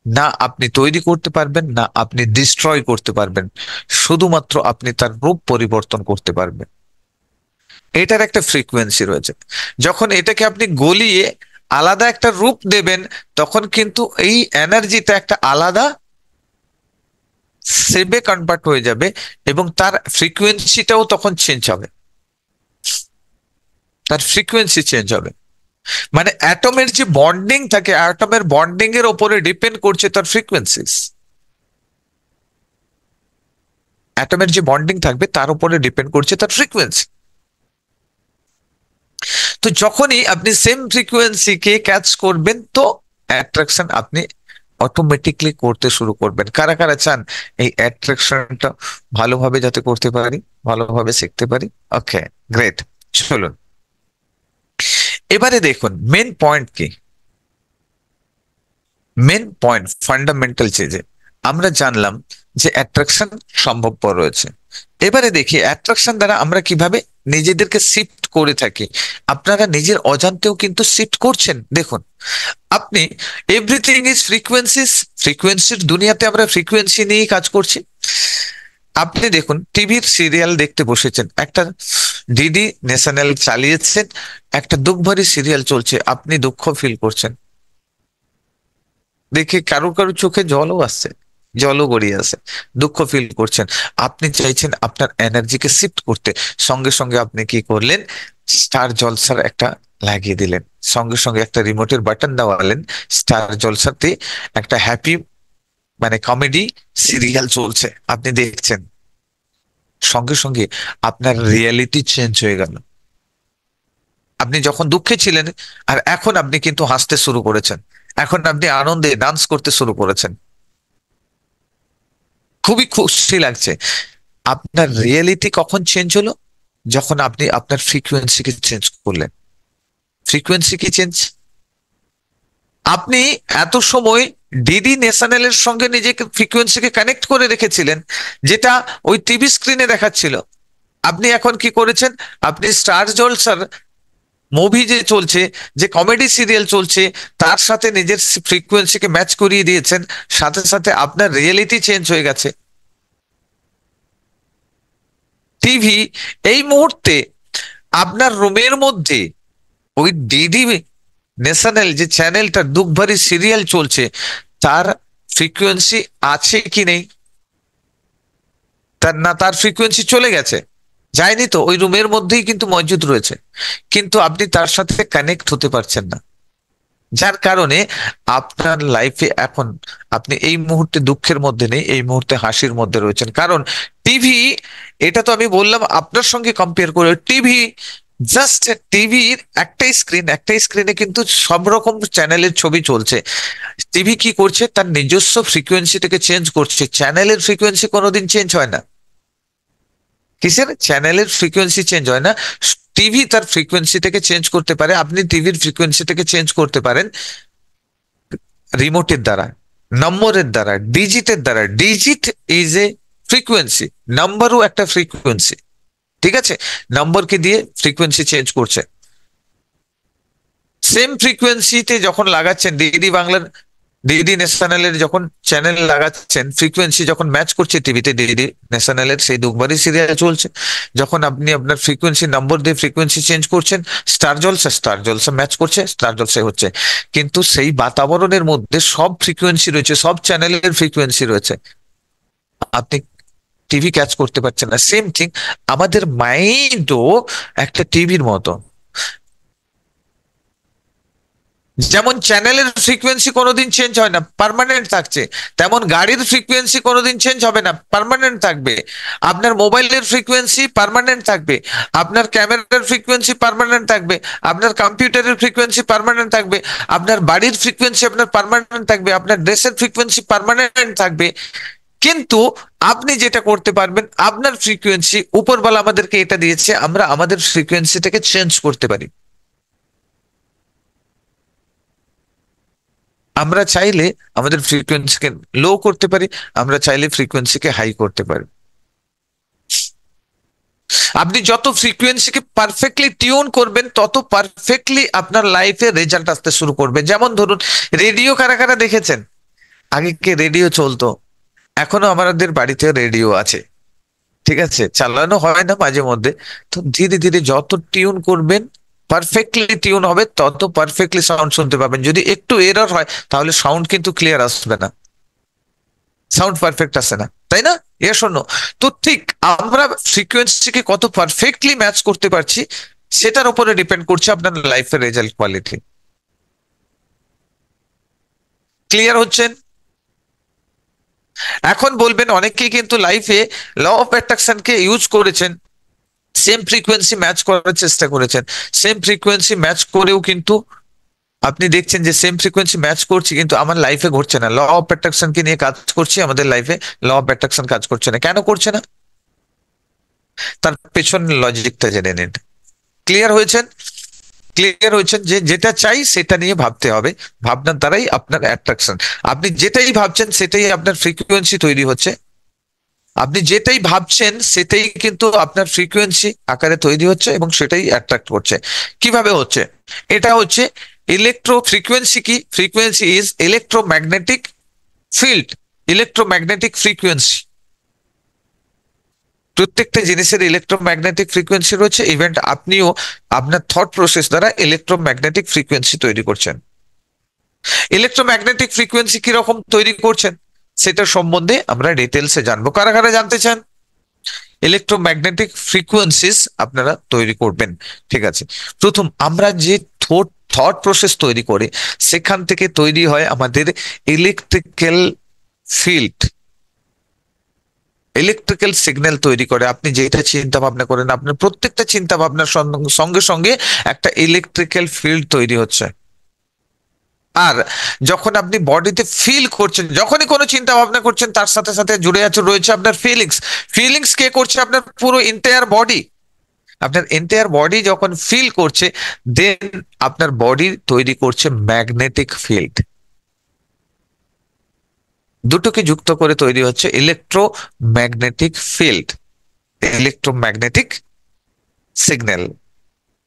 না আপনি তৈরি করতে পারবেন, না আপনি ডিস্ট্রয় করতে পারবেন, শুধুমাত্র আপনি তার রূপ পরিবর্তন করতে পারবেন। এটার একটা ফ্রিকোয়েন্সি রয়েছে। যখন এটাকে আপনি গলিয়ে আলাদা একটা রূপ দেবেন, তখন কিন্তু এই এনার্জিটা একটা আলাদা শেপে কনভার্ট হয়ে যাবে, এবং তার ফ্রিকোয়েন্সিটাও তখন চেঞ্জ হবে, তার ফ্রিকোয়েন্সি চেঞ্জ হবে। মানে অ্যাটমের যে বন্ডিং থাকে, অ্যাটমের বন্ডিং এর উপরে ডিপেন্ড করছে তার ফ্রিকোয়েন্সিস। অ্যাটমের যে বন্ডিং থাকবে তার উপরে ডিপেন্ড করছে তার ফ্রিকোয়েন্সি। তো যখনই আপনি সেম ফ্রিকোয়েন্সিকে ক্যাচ করবেন, তো অ্যাট্রাকশন আপনি অটোমেটিকলি করতে শুরু করবেন। কারা কারা চান এই অ্যাট্রাকশনটা ভালোভাবে যাতে করতে পারি, ভালোভাবে শিখতে পারি? ওকে, গ্রেট। চলুন এবারে দেখুন মেন পয়েন্ট কি। মেন পয়েন্ট ফান্ডামেন্টাল চেঞ্জে আমরা জানলাম যে অ্যাট্রাকশন সম্ভবপর রয়েছে। এবারে দেখি অ্যাট্রাকশন দ্বারা আমরা কিভাবে নিজেদেরকে শিফট করে থাকি। আপনারা নিজের অজান্তেও কিন্তু শিফট করছেন। দেখুন আপনি, এভরিথিং ইজ ফ্রিকোয়েন্সিস, ফ্রিকোয়েন্সির দুনিয়াতে আমরা ফ্রিকোয়েন্সি নিয়েই কাজ করছি। আপনি দেখুন টিভির সিরিয়াল দেখতে বসেছেন, একটা ডিডি ন্যাশনাল চালিয়েছেন, একটা দুঃখভরি সিরিয়াল চলছে, আপনি দুঃখ ফিল করছেন, দেখে কারো কারো চোখে জলও আসছে, জলও গড়িয়ে আসে, দুঃখ ফিল করছেন। আপনি চাইছেন আপনার এনার্জিকে শিফট করতে, সঙ্গে সঙ্গে আপনি কি করলেন, স্টার জলসার একটা লাগিয়ে দিলেন, সঙ্গে সঙ্গে একটা রিমোটের বাটন দাবালেন, স্টার জলসাতে একটা হ্যাপি মানে কমেডি সিরিয়াল চলছে, আপনি দেখছেন, সঙ্গে সঙ্গে আপনার রিয়েলিটি চেঞ্জ হয়ে গেল। আপনি যখন দুঃখে ছিলেন, আর এখন আপনি কিন্তু হাসতে শুরু করেছেন, এখন আপনি আনন্দে ডান্স করতে শুরু করেছেন, খুবই খুশি লাগছে। আপনার রিয়েলিটি কখন চেঞ্জ হলো? যখন আপনি আপনার ফ্রিকোয়েন্সিকে চেঞ্জ করলেন। ফ্রিকোয়েন্সি কি চেঞ্জ? আপনি এত সময় ডিডি ন্যাশনালের সঙ্গে নিজেকে ফ্রিকোয়েন্সিকে কানেক্ট করে রেখেছিলেন, যেটা ওই টিভি স্ক্রিনে দেখাচ্ছিল। আপনি এখন কি করেছেন, আপনি স্টার জলসার মুভি যে চলছে, যে কমেডি সিরিয়াল চলছে, তার সাথে নিজের ফ্রিকোয়েন্সিকে ম্যাচ করিয়ে দিয়েছেন, সাথে সাথে আপনার রিয়েলিটি চেঞ্জ হয়ে গেছে। টিভি এই মুহূর্তে আপনার রুমের মধ্যে ওই ডিডি ন্যাশনাল যে চ্যানেলটার দুঃখভরি সিরিয়াল চলছে, তার ফ্রিকোয়েন্সি আছে কি নেই? তার ফ্রিকোয়েন্সি চলে গেছে, যায়নি তো, ওই রুমের মধ্যেই কিন্তু মজুদ রয়েছে, কিন্তু আপনি তার সাথে কানেক্ট হতে পারছেন না। যার কারণে আপনার লাইফে এখন আপনি এই মুহূর্তে দুঃখের মধ্যে নেই, এই মুহূর্তে হাসির মধ্যে রয়েছেন। কারণ টিভি, এটা তো আমি বললাম আপনার সঙ্গে কম্পেয়ার করে, টিভি জাস্ট টিভির একটাই স্ক্রিন, একটাই স্ক্রিনে কিন্তু সব রকম চ্যানেলের ছবি চলছে। টিভি কি করছে, তার নিজস্ব ফ্রিকোয়েন্সিটাকে চেঞ্জ করছে। চ্যানেলের ফ্রিকোয়েন্সি কোনোদিন চেঞ্জ হয় না। কিসের? চ্যানেলের ফ্রিকোয়েন্সি চেঞ্জ হয় না, টিভি তার ফ্রিকোয়েন্সিটাকে চেঞ্জ করতে পারে। আপনি টিভির ফ্রিকোয়েন্সিটাকে চেঞ্জ করতে পারেন রিমোটের দ্বারা, নম্বরের দ্বারা, ডিজিটের দ্বারা। ডিজিট ইজ এ ফ্রিকোয়েন্সি, নাম্বারও একটা ফ্রিকোয়েন্সি, ঠিক আছে? নম্বরকে দিয়ে ফ্রিকোয়েন্সি চেঞ্জ করছে। সেম ফ্রিকোয়েন্সিতে যখন লাগাচ্ছেন ডিডি বাংলার, ডিডি ন্যাশনালের যখন চ্যানেল লাগাচ্ছেন, ফ্রিকোয়েন্সি যখন ম্যাচ করছে টিভিতে, ডিডি ন্যাশনালের সেই দুঃখবাড়ি সিরিয়াল চলছে, যখন আপনি আপনার ফ্রিকোয়েন্সি নম্বর দিয়ে ফ্রিকোয়েন্সি চেঞ্জ করছেন, স্টার জলসা ম্যাচ করছে, স্টার জলসা হচ্ছে, কিন্তু সেই বাতাবরণের মধ্যে সব ফ্রিকোয়েন্সি রয়েছে, সব চ্যানেলের ফ্রিকোয়েন্সি রয়েছে, আপনি টিভি ক্যাচ করতে পারছেন না। সেম থিং আমাদের মাইন্ডও একটা টিভির মতো। যেমন চ্যানেলের ফ্রিকোয়েন্সি কোনোদিন চেঞ্জ হয় না, পার্মানেন্ট থাকছে, তেমন গাড়ির ফ্রিকোয়েন্সি কোনোদিন চেঞ্জ হবে না, পার্মানেন্ট থাকবে। আপনার মোবাইলের ফ্রিকোয়েন্সি পার্মানেন্ট থাকবে, আপনার ক্যামেরার ফ্রিকোয়েন্সি পার্মানেন্ট থাকবে, আপনার কম্পিউটারের ফ্রিকোয়েন্সি পার্মানেন্ট থাকবে, আপনার বাড়ির ফ্রিকোয়েন্সি আপনার পার্মানেন্ট থাকবে, আপনার ড্রেসের ফ্রিকোয়েন্সি পার্মানেন্ট থাকবে। কিন্তু আপনি যেটা করতে পারবেন, আপনার ফ্রিকোয়েন্সি, উপরওয়ালা আমাদেরকে এটা দিয়েছে, আমরা আমাদের ফ্রিকোয়েন্সিটাকে চেঞ্জ করতে পারি। আমরা চাইলে আমাদের ফ্রিকোয়েন্সিকে লো করতে পারি, আমরা চাইলে ফ্রিকোয়েন্সিকে হাই করতে পারি। আপনি যত ফ্রিকোয়েন্সিকে পারফেক্টলি টিউন করবেন, তত পারফেক্টলি আপনার লাইফে রেজাল্ট আসতে শুরু করবে। যেমন ধরুন, রেডিও কারা কারা দেখেছেন? আগে কে রেডিও চলতো, এখনো আমাদের বাড়িতে রেডিও আছে, ঠিক আছে, চালানো হয় না মাঝে মধ্যে। তো ধীরে ধীরে যত টিউন করবেন, পারফেক্টলি টিউন হবে, তত পারফেক্টলি সাউন্ড শুনতে পাবেন। যদি একটু এরর হয়, তাহলে সাউন্ড কিন্তু ক্লিয়ার আসবে না, সাউন্ড পারফেক্ট আসে না, তাই না? এ শোনো, তো ঠিক আমরা ফ্রিকোয়েন্সিকে কত পারফেক্টলি ম্যাচ করতে পারছি, সেটার উপরে ডিপেন্ড করছে আপনার লাইফের রেজাল্ট কোয়ালিটি। ক্লিয়ার হচ্ছেন? এখন বলবেন, অনেকেই কিন্তু লাইফে ল অফ অ্যাট্রাকশনকে ইউজ করেছেন, সেম ফ্রিকোয়েন্সি ম্যাচ করার চেষ্টা করেছেন, সেম ফ্রিকোয়েন্সি ম্যাচ করেও কিন্তু আপনি দেখছেন যে সেম ফ্রিকোয়েন্সি ম্যাচ করছি, কিন্তু আমার লাইফে ঘটছে না। ল অফ অ্যাট্রাকশন কে নিয়ে কাজ করছি, আমাদের লাইফে ল অফ অ্যাট্রাকশন কাজ করছে না। কেন করছে না? তার পেছনের লজিকটা জেনে নিন। ক্লিয়ার হয়েছেন? ক্লিয়ার হয়েছেন যে যেটা চাই সেটা নিয়ে ভাবতে হবে, ভাবনার দ্বারাই আপনার অ্যাট্রাকশন। আপনি যেটাই ভাবছেন সেটাই আপনার ফ্রিকোয়েন্সি তৈরি হচ্ছে, আপনি যেটাই ভাবছেন সেটাই কিন্তু আপনার ফ্রিকোয়েন্সি আকারে তৈরি হচ্ছে এবং সেটাই অ্যাট্রাক্ট করছে। কিভাবে হচ্ছে? এটা হচ্ছে ইলেকট্রো ফ্রিকোয়েন্সি। কি frequency? Is electromagnetic field, electromagnetic frequency. প্রত্যেকটা জিনিসের ইলেকট্রোম্যাগনেটিক ফ্রিকোয়েন্সি রয়েছে। ইভেন্ট আপনিও আপনার থট প্রসেস দ্বারা ইলেকট্রোম্যাগনেটিক ফ্রিকোয়েন্সি তৈরি করছেন। ইলেকট্রোম্যাগনেটিক ফ্রিকোয়েন্সি কিরকম তৈরি করছেন সেটা সম্বন্ধে আমরা ডিটেলসে জানবো। কারা কারা জানতে চান? ইলেকট্রোম্যাগনেটিক ফ্রিকোয়েন্সিস আপনারা তৈরি করবেন, ঠিক আছে। প্রথম, আমরা যে থট প্রসেস তৈরি করি, সেখান থেকে তৈরি হয় আমাদের ইলেকট্রিক্যাল ফিল্ড, ইলেকট্রিক্যাল সিগন্যাল তৈরি করে। আপনি যেটা চিন্তা ভাবনা করেন, আপনার প্রত্যেকটা চিন্তা ভাবনার সঙ্গে সঙ্গে একটা ইলেকট্রিক্যাল ফিল্ড তৈরি হচ্ছে। আর যখন আপনি বডিতে ফিল করছেন, যখনই কোনো চিন্তা ভাবনা করছেন, তার সাথে সাথে জুড়ে আছে রয়েছে আপনার ফিলিংস। ফিলিংস কে করছে? আপনার পুরো এন্টায়ার বডি। আপনার এন্টায়ার বডি যখন ফিল করছে, দেন আপনার বডি তৈরি করছে ম্যাগনেটিক ফিল্ড। দুটোকে যুক্ত করে তৈরি হচ্ছে ইলেকট্রোম্যাগনেটিক ফিল্ড, ইলেকট্রোম্যাগনেটিক সিগন্যাল,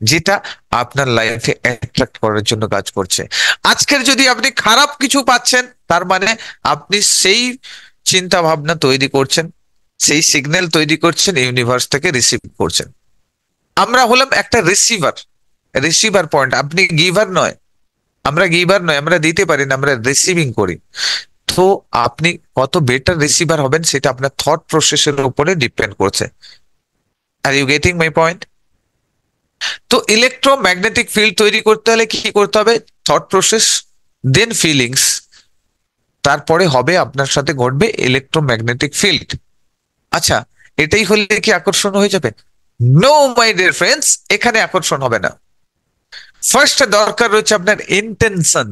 যেটা আপনার লাইফে অ্যাট্রাক্ট করার জন্য কাজ করছে। আজকের যদি আপনি খারাপ কিছু পাচ্ছেন, তার মানে আপনি সেই চিন্তা ভাবনা তৈরি করছেন, সেই সিগন্যাল তৈরি করছেন, ইউনিভার্স থেকে রিসিভ করছেন। আমরা হলাম একটা রিসিভার, রিসিভার পয়েন্ট। আপনি গিভার নয়, আমরা গিভার নয়, আমরা দিতে পারি না, আমরা রিসিভিং করি। তো আপনি কত বেটার রিসিভার হবেন সেটা আপনার থট প্রসেসের উপরে ডিপেন্ড করছে। Are you getting my point? তো ইলেকট্রোম্যাগনেটিক ফিল্ড তৈরি করতে হলে কি করতে হবে? থট প্রসেস, দেন ফিলিংস, তারপরে হবে আপনার সাথে ঘটবে ইলেকট্রোম্যাগনেটিক ফিল্ড। আচ্ছা, এটাই হলে কি আকর্ষণ হয়ে যাবে? নো মাই ডিয়ার ফ্রেন্ডস, এখানে আকর্ষণ হবে না। ফার্স্ট দরকার রয়েছে আপনার ইন্টেনশন।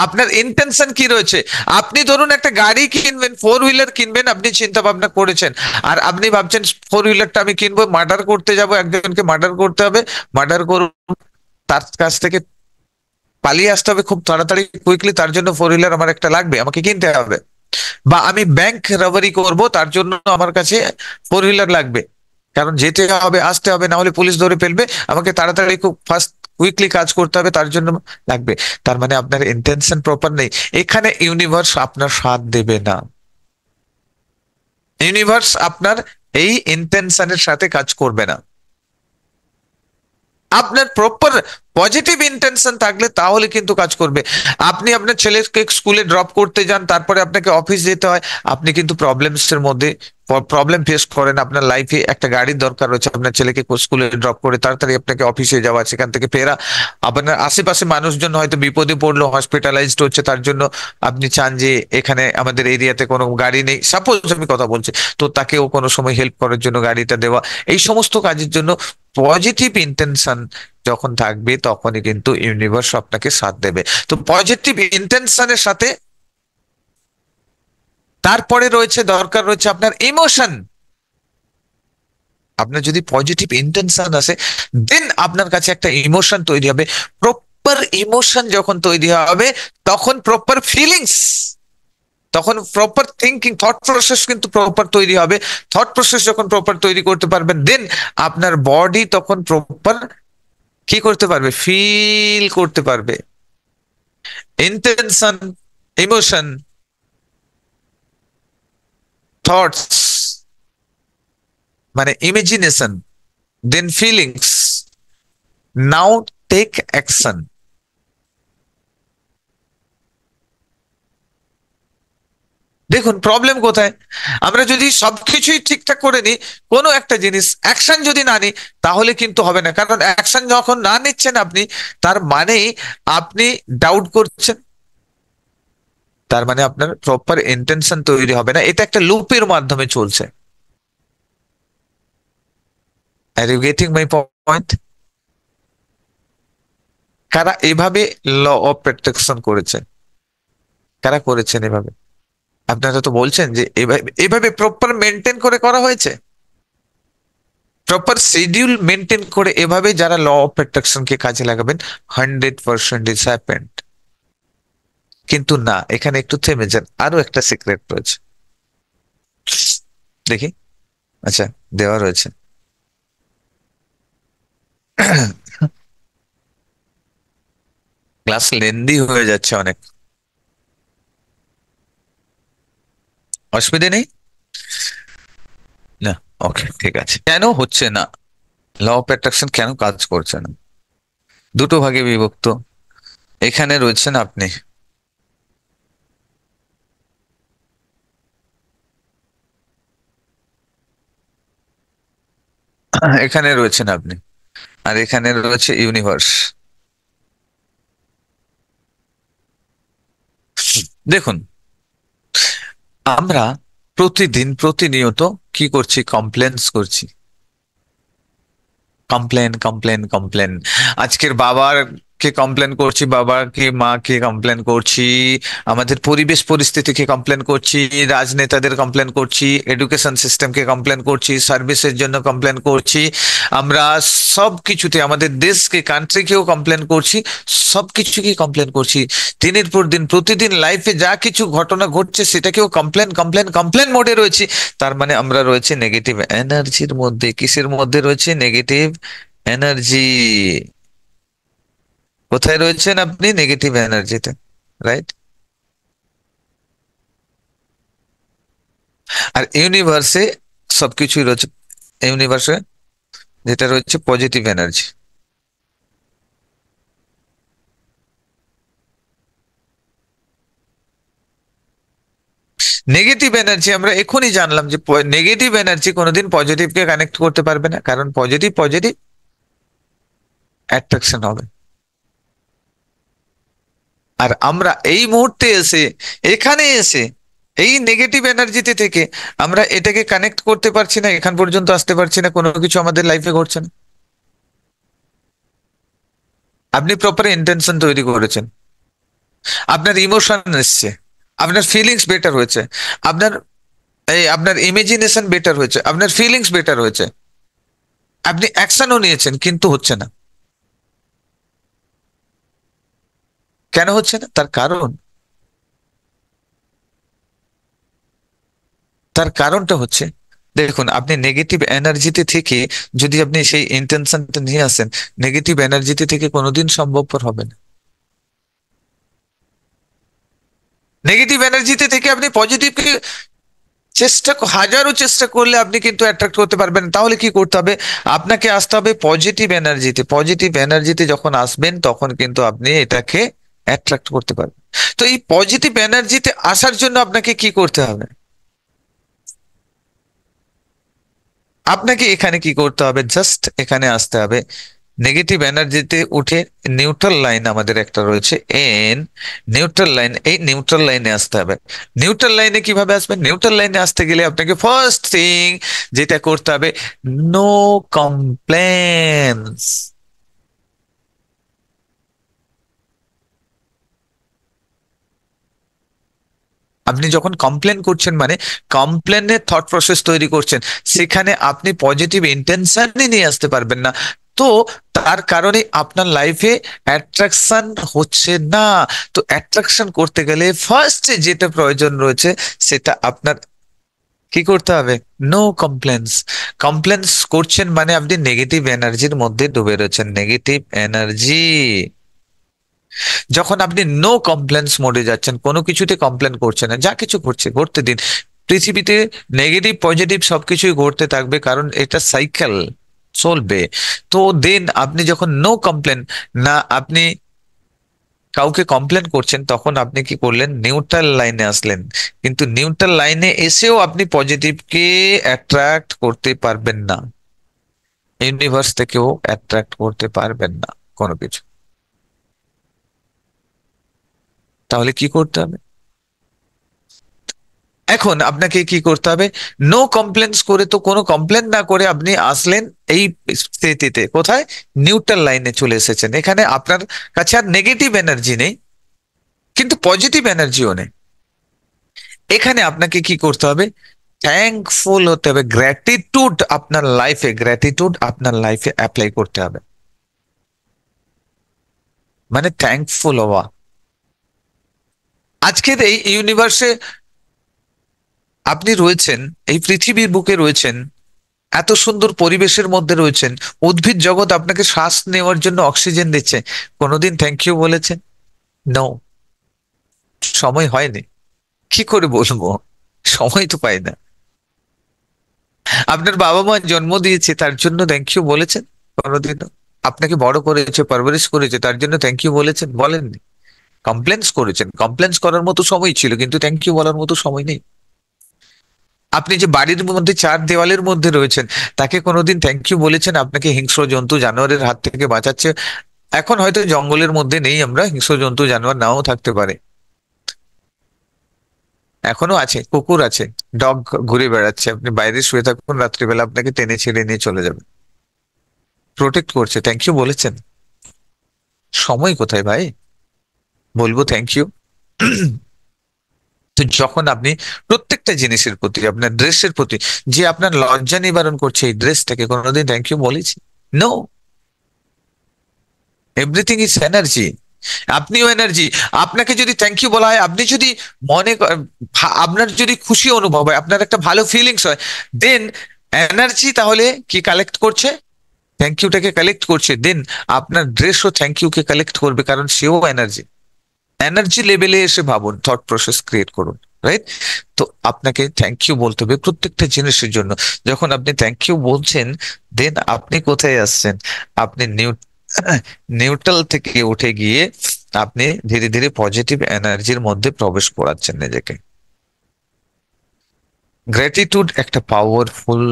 আপনার ইন্টেনশন কি রয়েছে? আপনি ধরুন একটা গাড়ি কিনবেন, 4 হুইলার কিনবেন, আপনি চিন্তা ভাবনা করেছেন, আর আপনি ভাবছেন 4 হুইলারটা আমি কিনবো, মার্ডার করতে যাব, একজনকে মার্ডার করতে হবে, মার্ডার করব, তার কাছ থেকে পালিয়ে আসতে হবে খুব তাড়াতাড়ি, কুইকলি, তার জন্য 4 হুইলার আমার একটা লাগবে, আমাকে কিনতে হবে। বা আমি ব্যাংক রবারি করব, তার জন্য আমার কাছে 4 হুইলার লাগবে, কারণ যেতে হবে, আসতে হবে, না হলে পুলিশ ধরে ফেলবে, আমাকে তাড়াতাড়ি খুব ফাস্ট কুইকলি কাজ করতে হবে, তার জন্য লাগবে। তার মানে আপনার ইন্টেনশন প্রপার নেই। এখানে ইউনিভার্স আপনার সাথ দেবে না। ইউনিভার্স আপনার এই ইন্টেনশনের সাথে কাজ করবে না। আপনার প্রপার পজিটিভ ইন্টেনশন থাকলে তাহলে কিন্তু কাজ করবে। আপনি আপনার ছেলেকে স্কুলে ড্রপ করতে যান, তারপরে আপনাকে অফিস যেতে হয়, আপনি কিন্তু প্রবলেমস এর মধ্যে প্রবলেম ফেস করেন। আপনার লাইফে একটা গাড়ির দরকার রয়েছে, আপনার ছেলেকে স্কুলে ড্রপ করে তাড়াতাড়ি আপনাকে অফিসে যাওয়া, সেখান থেকে ফেরা। আপনার আশেপাশে মানুষজন হয়তো বিপদে পড়লো, হসপিটালাইজড হচ্ছে, তার জন্য আপনি চান যে এখানে আমাদের এরিয়াতে কোনো গাড়ি নেই, সাপোজ আমি কথা বলছি, তো তাকেও কোনো সময় হেল্প করার জন্য গাড়িটা দেওয়া। এই সমস্ত কাজের জন্য পজিটিভ ইন্টেনশন যখন থাকবে তখনই কিন্তু ইউনিভার্স আপনাকে সাথ দেবে। তো পজিটিভ ইন্টেনশনের সাথে তারপরে রয়েছে, দরকার রয়েছে আপনার ইমোশন। আপনার যদি পজিটিভ ইন্টেনশন আসে, দেন আপনার কাছে একটা ইমোশন তৈরি হবে। প্রপার ইমোশন যখন তৈরি হবে তখন প্রপার ফিলিংস, তখন প্রপার থিঙ্কিং, থট প্রসেস কিন্তু প্রপার তৈরি হবে। থট প্রসেস যখন প্রপার তৈরি করতে পারবেন, দেন আপনার বডি তখন প্রপার কি করতে পারবে, ফিল করতে পারবে। ইন্টেনশন, ইমোশন, থটস মানে ইমেজিনেশন, দেন ফিলিংস, নাও টেক অ্যাকশন। দেখুন প্রবলেম কোথায়, আমরা যদি সবকিছুই ঠিকঠাক করে নিই, কোনো একটা জিনিস অ্যাকশন যদি না নিই তাহলে কিন্তু হবে না। কারণ অ্যাকশন যখন না নিচ্ছেন আপনি, তার মানে আপনি ডাউট করছেন, তার মানে আপনার প্রপার ইন্টেনশন তৈরি হবে না। এটা একটা লুপের মাধ্যমে চলছে। Are you getting my point? কারা এভাবে ল অফ প্রোটেকশন করেছে, কারা করেছেন এভাবে? আপনারা তো বলছেন যে এভাবে এভাবে প্রপার মেনটেন করে করা হয়েছে, প্রপার শিডিউল মেনটেন করে এভাবে যারা ল অফ প্রোটেকশন কে কাজে লাগাবেন, 100% ইজ হ্যাপেন্ড। কিন্তু না, এখানে একটু থেমে যান, আরো একটা সিক্রেট রয়েছে, দেখি। আচ্ছা, দেওয়া রয়েছে। ক্লাস লেন্দি হয়ে যাচ্ছে অনেক, অসুবিধে নেই না? ওকে, ঠিক আছে। কেন হচ্ছে না, ল অফ অ্যাট্রাকশন কেন কাজ করছে না? দুটো ভাগে বিভক্ত। এখানে রয়েছেন আপনি, এখানে রয়েছেন আপনি, আর এখানে রয়েছে ইউনিভার্স। দেখুন, আমরা প্রতিদিন প্রতিনিয়ত কি করছি, কমপ্লেন্স করছি, কমপ্লেন কমপ্লেন কমপ্লেন। আজকের বাবার কে কমপ্লেন করছি, বাবাকে মাকে কমপ্লেন করছি, আমাদের পরিবেশ পরিস্থিতিকে কমপ্লেন করছি, রাজনেতাদের কমপ্লেন করছি, এডুকেশন সিস্টেমকে কমপ্লেন করছি, সার্ভিসের জন্য কমপ্লেন করছি, আমরা সব কিছুতে আমাদের দেশকে, কান্ট্রিকেও কমপ্লেন করছি, সব কিছুকেই কমপ্লেন করছি। দিনের পর দিন প্রতিদিন লাইফে যা কিছু ঘটনা ঘটছে সেটাকেও কমপ্লেন কমপ্লেন কমপ্লেন মোডে রয়েছি। তার মানে আমরা রয়েছে নেগেটিভ এনার্জির মধ্যে। কিসের মধ্যে রয়েছে? Negative energy. কোথায় রয়েছেন আপনি? Negative এনার্জিতে, right? আর ইউনিভার্সে সবকিছুই রয়েছে, ইউনিভার্সে যেটা রয়েছে পজিটিভ এনার্জি। নেগেটিভ এনার্জি আমরা এখনই জানলাম যে নেগেটিভ এনার্জি কোনোদিন পজিটিভকে কানেক্ট করতে পারবে না, কারণ পজিটিভ পজিটিভ অ্যাট্রাকশন হবে। আর আমরা এই মুহূর্তে এসে, এখানে এসে এই নেগেটিভ এনার্জিতে থেকে আমরা এটাকে কানেক্ট করতে পারছি না, এখান পর্যন্ত আসতে পারছি না, কোনো কিছু আমাদের লাইফে ঘটছে না। আপনি প্রপার ইন্টেনশন তৈরি করেছেন, আপনার ইমোশন এসছে, আপনার ফিলিংস বেটার হয়েছে, আপনার আপনার ইমেজিনেশন বেটার হয়েছে, আপনার ফিলিংস বেটার হয়েছে, আপনি অ্যাকশনও নিয়েছেন, কিন্তু হচ্ছে না। কেন হচ্ছে না? তার কারণটা হচ্ছে, দেখুন, আপনি নেগেটিভ এনার্জিতে থেকে যদি আপনি সেই ইন্টেনশনটা নিয়ে আসেন, নেগেটিভ এনার্জিতে থেকে কোনোদিন সম্ভবপর হবে না। নেগেটিভ এনার্জিতে থেকে আপনি পজিটিভকে হাজারো চেষ্টা করলে আপনি কিন্তু অ্যাট্রাক্ট করতে পারবেন না। তাহলে কি করতে হবে? আপনাকে আসতে হবে পজিটিভ এনার্জিতে। পজিটিভ এনার্জিতে যখন আসবেন তখন কিন্তু আপনি এটাকে অ্যাট্রাক্ট করতে পারবেন। তো এই পজিটিভ এনার্জিতে আসার জন্য আপনাকে কি করতে হবে? আপনাকে এখানে কি করতে হবে? জাস্ট এখানে আসতে হবে, নেগেটিভ এনার্জিতে উঠে নিউট্রাল লাইন আমাদের একটা রয়েছে এন, নিউট্রাল লাইন, এই নিউট্রাল লাইনে আসতে হবে। নিউট্রাল লাইনে কিভাবে আসবেন? নিউট্রাল লাইনে আসতে গেলে আপনাকে ফার্স্ট থিং যেটা করতে হবে, নো কমপ্লেন্স। আপনি যখন কমপ্লেন করছেন মানে কমপ্লেনের থট প্রসেস তৈরি করছেন, সেখানে আপনি পজিটিভ ইন্টেনশনই নিয়ে আসতে পারবেন না। তো তার কারণে আপনার লাইফে অ্যাট্রাকশন হচ্ছে না। তো অ্যাট্রাকশন করতে গেলে ফার্স্ট যেটা প্রয়োজন রয়েছে সেটা আপনার কি করতে হবে? No compliance. কমপ্লেন্স করছেন মানে আপনি নেগেটিভ এনার্জির মধ্যে ডুবে রয়েছেন, নেগেটিভ এনার্জি। যখন আপনি নো কমপ্লেন্স মোডে যাচ্ছেন, কোনো কিছুতে কমপ্লেন করছেন না, যা কিছু ঘটছে ঘটতে দিন। পৃথিবীতে নেগেটিভ পজিটিভ সবকিছুই ঘটতে থাকবে, কারণ এটা সাইকেল চলবে। তো দেন আপনি যখন নো কমপ্লেন, না আপনি কাউকে কমপ্লেন করছেন, তখন আপনি কি করলেন? নিউট্রাল লাইনে আসলেন। কিন্তু নিউট্রাল লাইনে এসেও আপনি পজিটিভকে অ্যাট্রাক্ট করতে পারবেন না, ইউনিভার্স থেকেও অ্যাট্রাক্ট করতে পারবেন না কোনো কিছু। তাহলে কি করতে হবে? এখন আপনাকে কি করতে হবে? নো কমপ্লেন্স করে, তো কোনো কমপ্লেন না করে আপনি আসলেন এই স্থিতিতে, কোথায়? নিউট্রাল লাইনে চলে এসেছেন। এখানে আপনার কাছে আর নেগেটিভ এনার্জি নেই, কিন্তু পজিটিভ এনার্জিও নেই। এখানে আপনাকে কি করতে হবে? থ্যাঙ্কফুল হতে হবে। গ্র্যাটিটিউড আপনার লাইফে, গ্র্যাটিটিউড আপনার লাইফে অ্যাপ্লাই করতে হবে, মানে থ্যাঙ্কফুল হওয়া। আজকের এই ইউনিভার্সে আপনি রয়েছেন, এই পৃথিবীর বুকে রয়েছেন, এত সুন্দর পরিবেশের মধ্যে রয়েছেন, উদ্ভিদ জগৎ আপনাকে শ্বাস নেওয়ার জন্য অক্সিজেন দিচ্ছে। কোনোদিন থ্যাংক ইউ বলেছেন? নো, সময় হয়নি। কি করে বলবো? সময় তো পাই না। আপনার বাবা মা জন্ম দিয়েছে, তার জন্য থ্যাংক ইউ বলেছেন কোনোদিনও? আপনাকে বড় করেছে, পারভারিশ করেছে, তার জন্য থ্যাংক ইউ বলেছেন? বলেননি। কমপ্লেন্স করেছেন, কমপ্লেন্স করার মতো সময় ছিল, কিন্তু থ্যাংক ইউ বলার মতো সময় নেই। আপনি যে বাড়ির মধ্যে চার দেওয়ালের মধ্যে রয়েছেন, তাকে কোনোদিন থ্যাংক ইউ বলেছেন? আপনাকে হিংস্র জন্তু জানোয়ারের হাত থেকে বাঁচাচ্ছে। এখন হয়তো জঙ্গলের মধ্যে নেই আমরা, হিংস্র জন্তু জানোয়ার নাও থাকতে পারে, এখনো আছে, কুকুর আছে, ডগ ঘুরে বেড়াচ্ছে। আপনি বাইরে শুয়ে থাকুন, রাত্রিবেলা আপনাকে টেনে ছিঁড়ে নিয়ে চলে যাবে, প্রোটেক্ট করছে। থ্যাংক ইউ বলেছেন? সময় কোথায় ভাই বলবো থ্যাংক ইউ? তো যখন আপনি প্রত্যেকটা জিনিসের প্রতি, আপনার ড্রেসের প্রতি যে আপনার লজ্জা নিবারণ করছে, এই ড্রেসটাকে কোনোদিন থ্যাংক ইউ বলেছি? নো। Everything is energy. আপনিও এনার্জি। আপনাকে যদি থ্যাংক ইউ বলা হয়, আপনি যদি আপনার যদি খুশি অনুভব হয়, আপনার একটা ভালো ফিলিংস হয়, দেন এনার্জি তাহলে কি কালেক্ট করছে? থ্যাংক ইউটাকে কালেক্ট করছে। দেন আপনার ড্রেসও থ্যাংক ইউ কে কালেক্ট করবে, কারণ সেও এনার্জি। এনার্জি লেভেলে এসে ভাবুন, থট প্রসেস ক্রিয়েট করুন, রাইট? তো আপনাকে থ্যাংক ইউ বলতে হবে প্রত্যেকটা জিনিসের জন্য। যখন আপনি থ্যাংক ইউ বলছেন, দেন আপনি কোথায় আসছেন? আপনি নিউট্রাল থেকে উঠে গিয়ে আপনি ধীরে ধীরে পজিটিভ এনার্জির মধ্যে প্রবেশ করাচ্ছেন নিজেকে। গ্র্যাটিটিউড একটা পাওয়ারফুল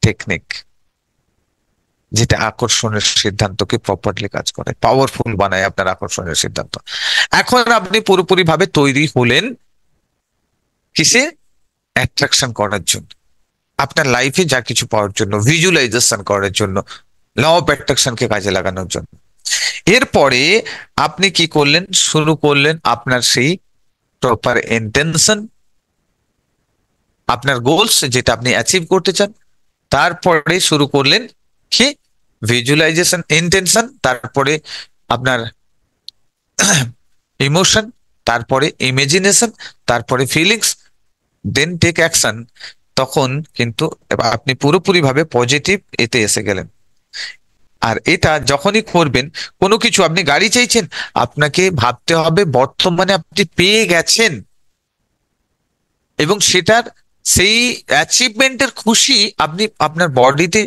টেকনিক, যেটা আকর্ষণের সিদ্ধান্তকে প্রপারলি কাজ করে, পাওয়ারফুল বানায় আপনার আকর্ষণের সিদ্ধান্ত। এখন আপনি পুরোপুরি ভাবে তৈরি হলেন কিসে? অ্যাট্রাকশন করার জন্য, আপনার লাইফে যা কিছু পাওয়ার জন্য, ভিজুয়ালাইজেশন করার জন্য, ল অফ অ্যাট্রাকশনকে কাজে লাগানোর জন্য। এরপরে আপনি কি করলেন? শুরু করলেন আপনার সেই প্রপার ইন্টেনশন, আপনার গোলস যেটা আপনি অ্যাচিভ করতে চান। তারপরে শুরু করলেন কি? ভিজুয়ালাইজেশন, ইন্টেনশন, তারপরে আপনার ইমোশন, তারপরে ইমেজিনেশন, তারপরে ফিলিংস, দেন টেক অ্যাকশন। তখন কিন্তু আপনি পুরোপুরি ভাবে পজিটিভ এতে এসে গেলেন। আর এটা যখনই করবেন, কোনো কিছু আপনি গাড়ি চাইছেন, আপনাকে ভাবতে হবে বর্তমানে আপনি পেয়ে গেছেন, এবং সেটার সেই অ্যাচিভমেন্টের খুশি আপনি আপনার বডিতে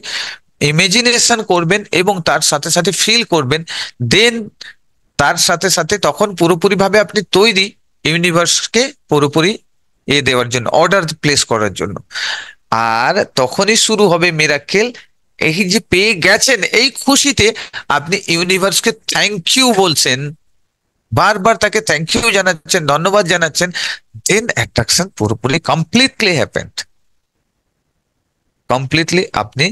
ইমাজিনেশন করবেন এবং তার সাথে সাথে ফিল করবেন। দেন তার সাথে সাথে তখন পুরোপুরি ভাবে আপনি তৈরি ইউনিভার্সকে পুরোপুরি দেওয়ার জন্য, অর্ডার প্লেস করার জন্য। আর তখনই শুরু হবে মিরাকেল। এই যে পেয়ে গেছেন, এই খুশিতে আপনি ইউনিভার্সকে থ্যাংক ইউ বলছেন, বারবার তাকে থ্যাংক ইউ জানাচ্ছেন, ধন্যবাদ জানাচ্ছেন। দেন অ্যাট্রাকশন পুরোপুরি কমপ্লিটলি হ্যাপেন্ড। কমপ্লিটলি আপনি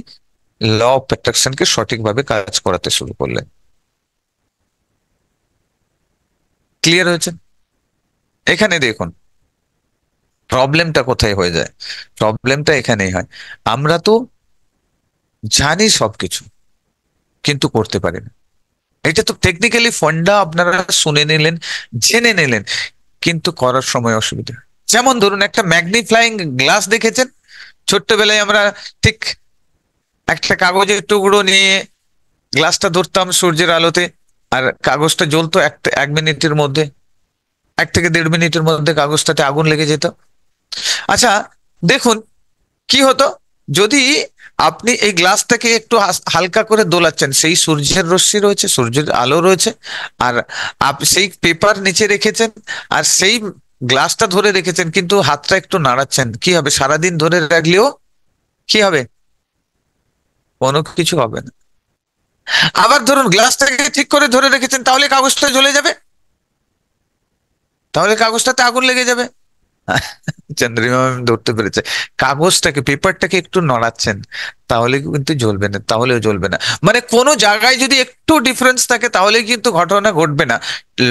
ল অফ অ্যাট্রাকশনকে সঠিকভাবে কাজ করাতে শুরু করলেন। ক্লিয়ার হয়েছে? এখানে দেখুন প্রবলেমটা কোথায় হয়ে যায়। প্রবলেমটা এখানেই হয়, আমরা তো জানি সবকিছু কিন্তু করতে পারি না। এটা তো টেকনিক্যালি ফান্ডা আপনারা শুনে নিলেন, জেনে নিলেন, কিন্তু করার সময় অসুবিধা। যেমন ধরুন একটা ম্যাগনিফ্লাইং গ্লাস দেখেছেন, ছোট্টবেলায় আমরা ঠিক একটা কাগজের টুকরো নিয়ে গ্লাসটা ধরতাম সূর্যের আলোতে, আর কাগজটা জ্বলতো 1 মিনিটের মধ্যে, 1 থেকে 1.5 মিনিটের মধ্যে কাগজটাতে আগুন লেগে যেত। আচ্ছা দেখুন কি হতো, যদি আপনি এই গ্লাসটাকে একটু হালকা করে দোলাচ্ছেন, সেই সূর্যের রশ্মি রয়েছে, সূর্যের আলো রয়েছে, আর সেই পেপার নিচে রেখেছেন, আর সেই গ্লাসটা ধরে রেখেছেন, কিন্তু হাতটা একটু নাড়াচ্ছেন, কি হবে? সারাদিন ধরে রাখলেও কি হবে? কোনো কিছু হবে না। আবার ধরুন গ্লাসটাকে ঠিক করে ধরে রেখেছেন, তাহলে কাগজটা জ্বলে যাবে, তাহলে কাগজটাতে আগুন লেগে যাবে। চন্দ্রিমা ম্যাম ধরতে পেরেছে, কাগজটাকে পেপারটাকে একটু নড়াচ্ছেন, তাহলে কিন্তু জ্বলবে না, তাহলেও জ্বলবে না। মানে কোনো জায়গায় যদি একটু ডিফারেন্স থাকে তাহলে কিন্তু ঘটনা ঘটবে না।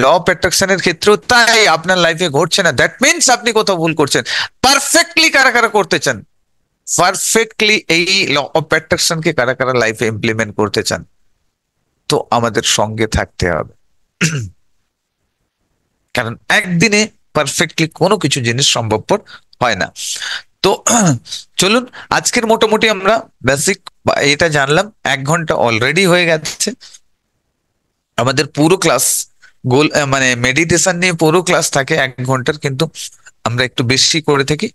ল অফ অ্যাট্রাকশনের ক্ষেত্রেও তাই আপনার লাইফে ঘটছে না, দ্যাট মিনস আপনি কোথাও ভুল করছেন। পারফেক্টলি কারা কারা করতে চান? পারফেক্টলি এই ল অফ অ্যাট্রাকশনকে কারা কারা লাইফে ইমপ্লিমেন্ট করতে চান? তো আমাদের সঙ্গে থাকতে হবে, কারণ একদিনে পারফেক্টলি কোনো কিছু জিনিস সম্ভবপর হয় না। তো চলুন আজকের মোটামুটি আমরা বেসিক এটা জানলাম। 1 ঘন্টা অলরেডি হয়ে গেছে আমাদের পুরো ক্লাস। গোল মানে মেডিটেশন নিয়ে পুরো ক্লাস থাকে 1 ঘন্টার, কিন্তু আমরা একটু বেশি করে থাকি।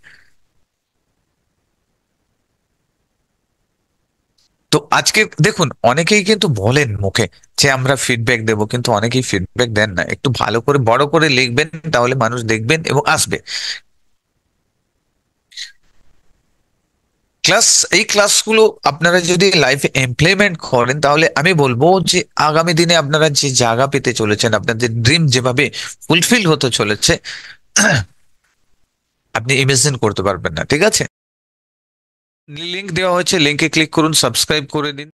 তো আজকে দেখুন অনেকেই কিন্তু বলেন মুখে যে আমরা ফিডব্যাক দেব, কিন্তু অনেকেই ফিডব্যাক দেন না। একটু ভালো করে বড় করে লিখবেন, তাহলে মানুষ দেখবেন এবং আসবে। এই ক্লাসগুলো আপনারা যদি লাইফে ইমপ্লিমেন্ট করেন, তাহলে আমি বলবো যে আগামী দিনে আপনারা যে জায়গা পেতে চলেছেন, আপনাদের ড্রিম যেভাবে ফুলফিল হতে চলেছে, আপনি ইমেজিন করতে পারবেন না। ঠিক আছে, লিংক দেওয়া হয়েছে, লিংকে ক্লিক করুন, সাবস্ক্রাইব করে দিন।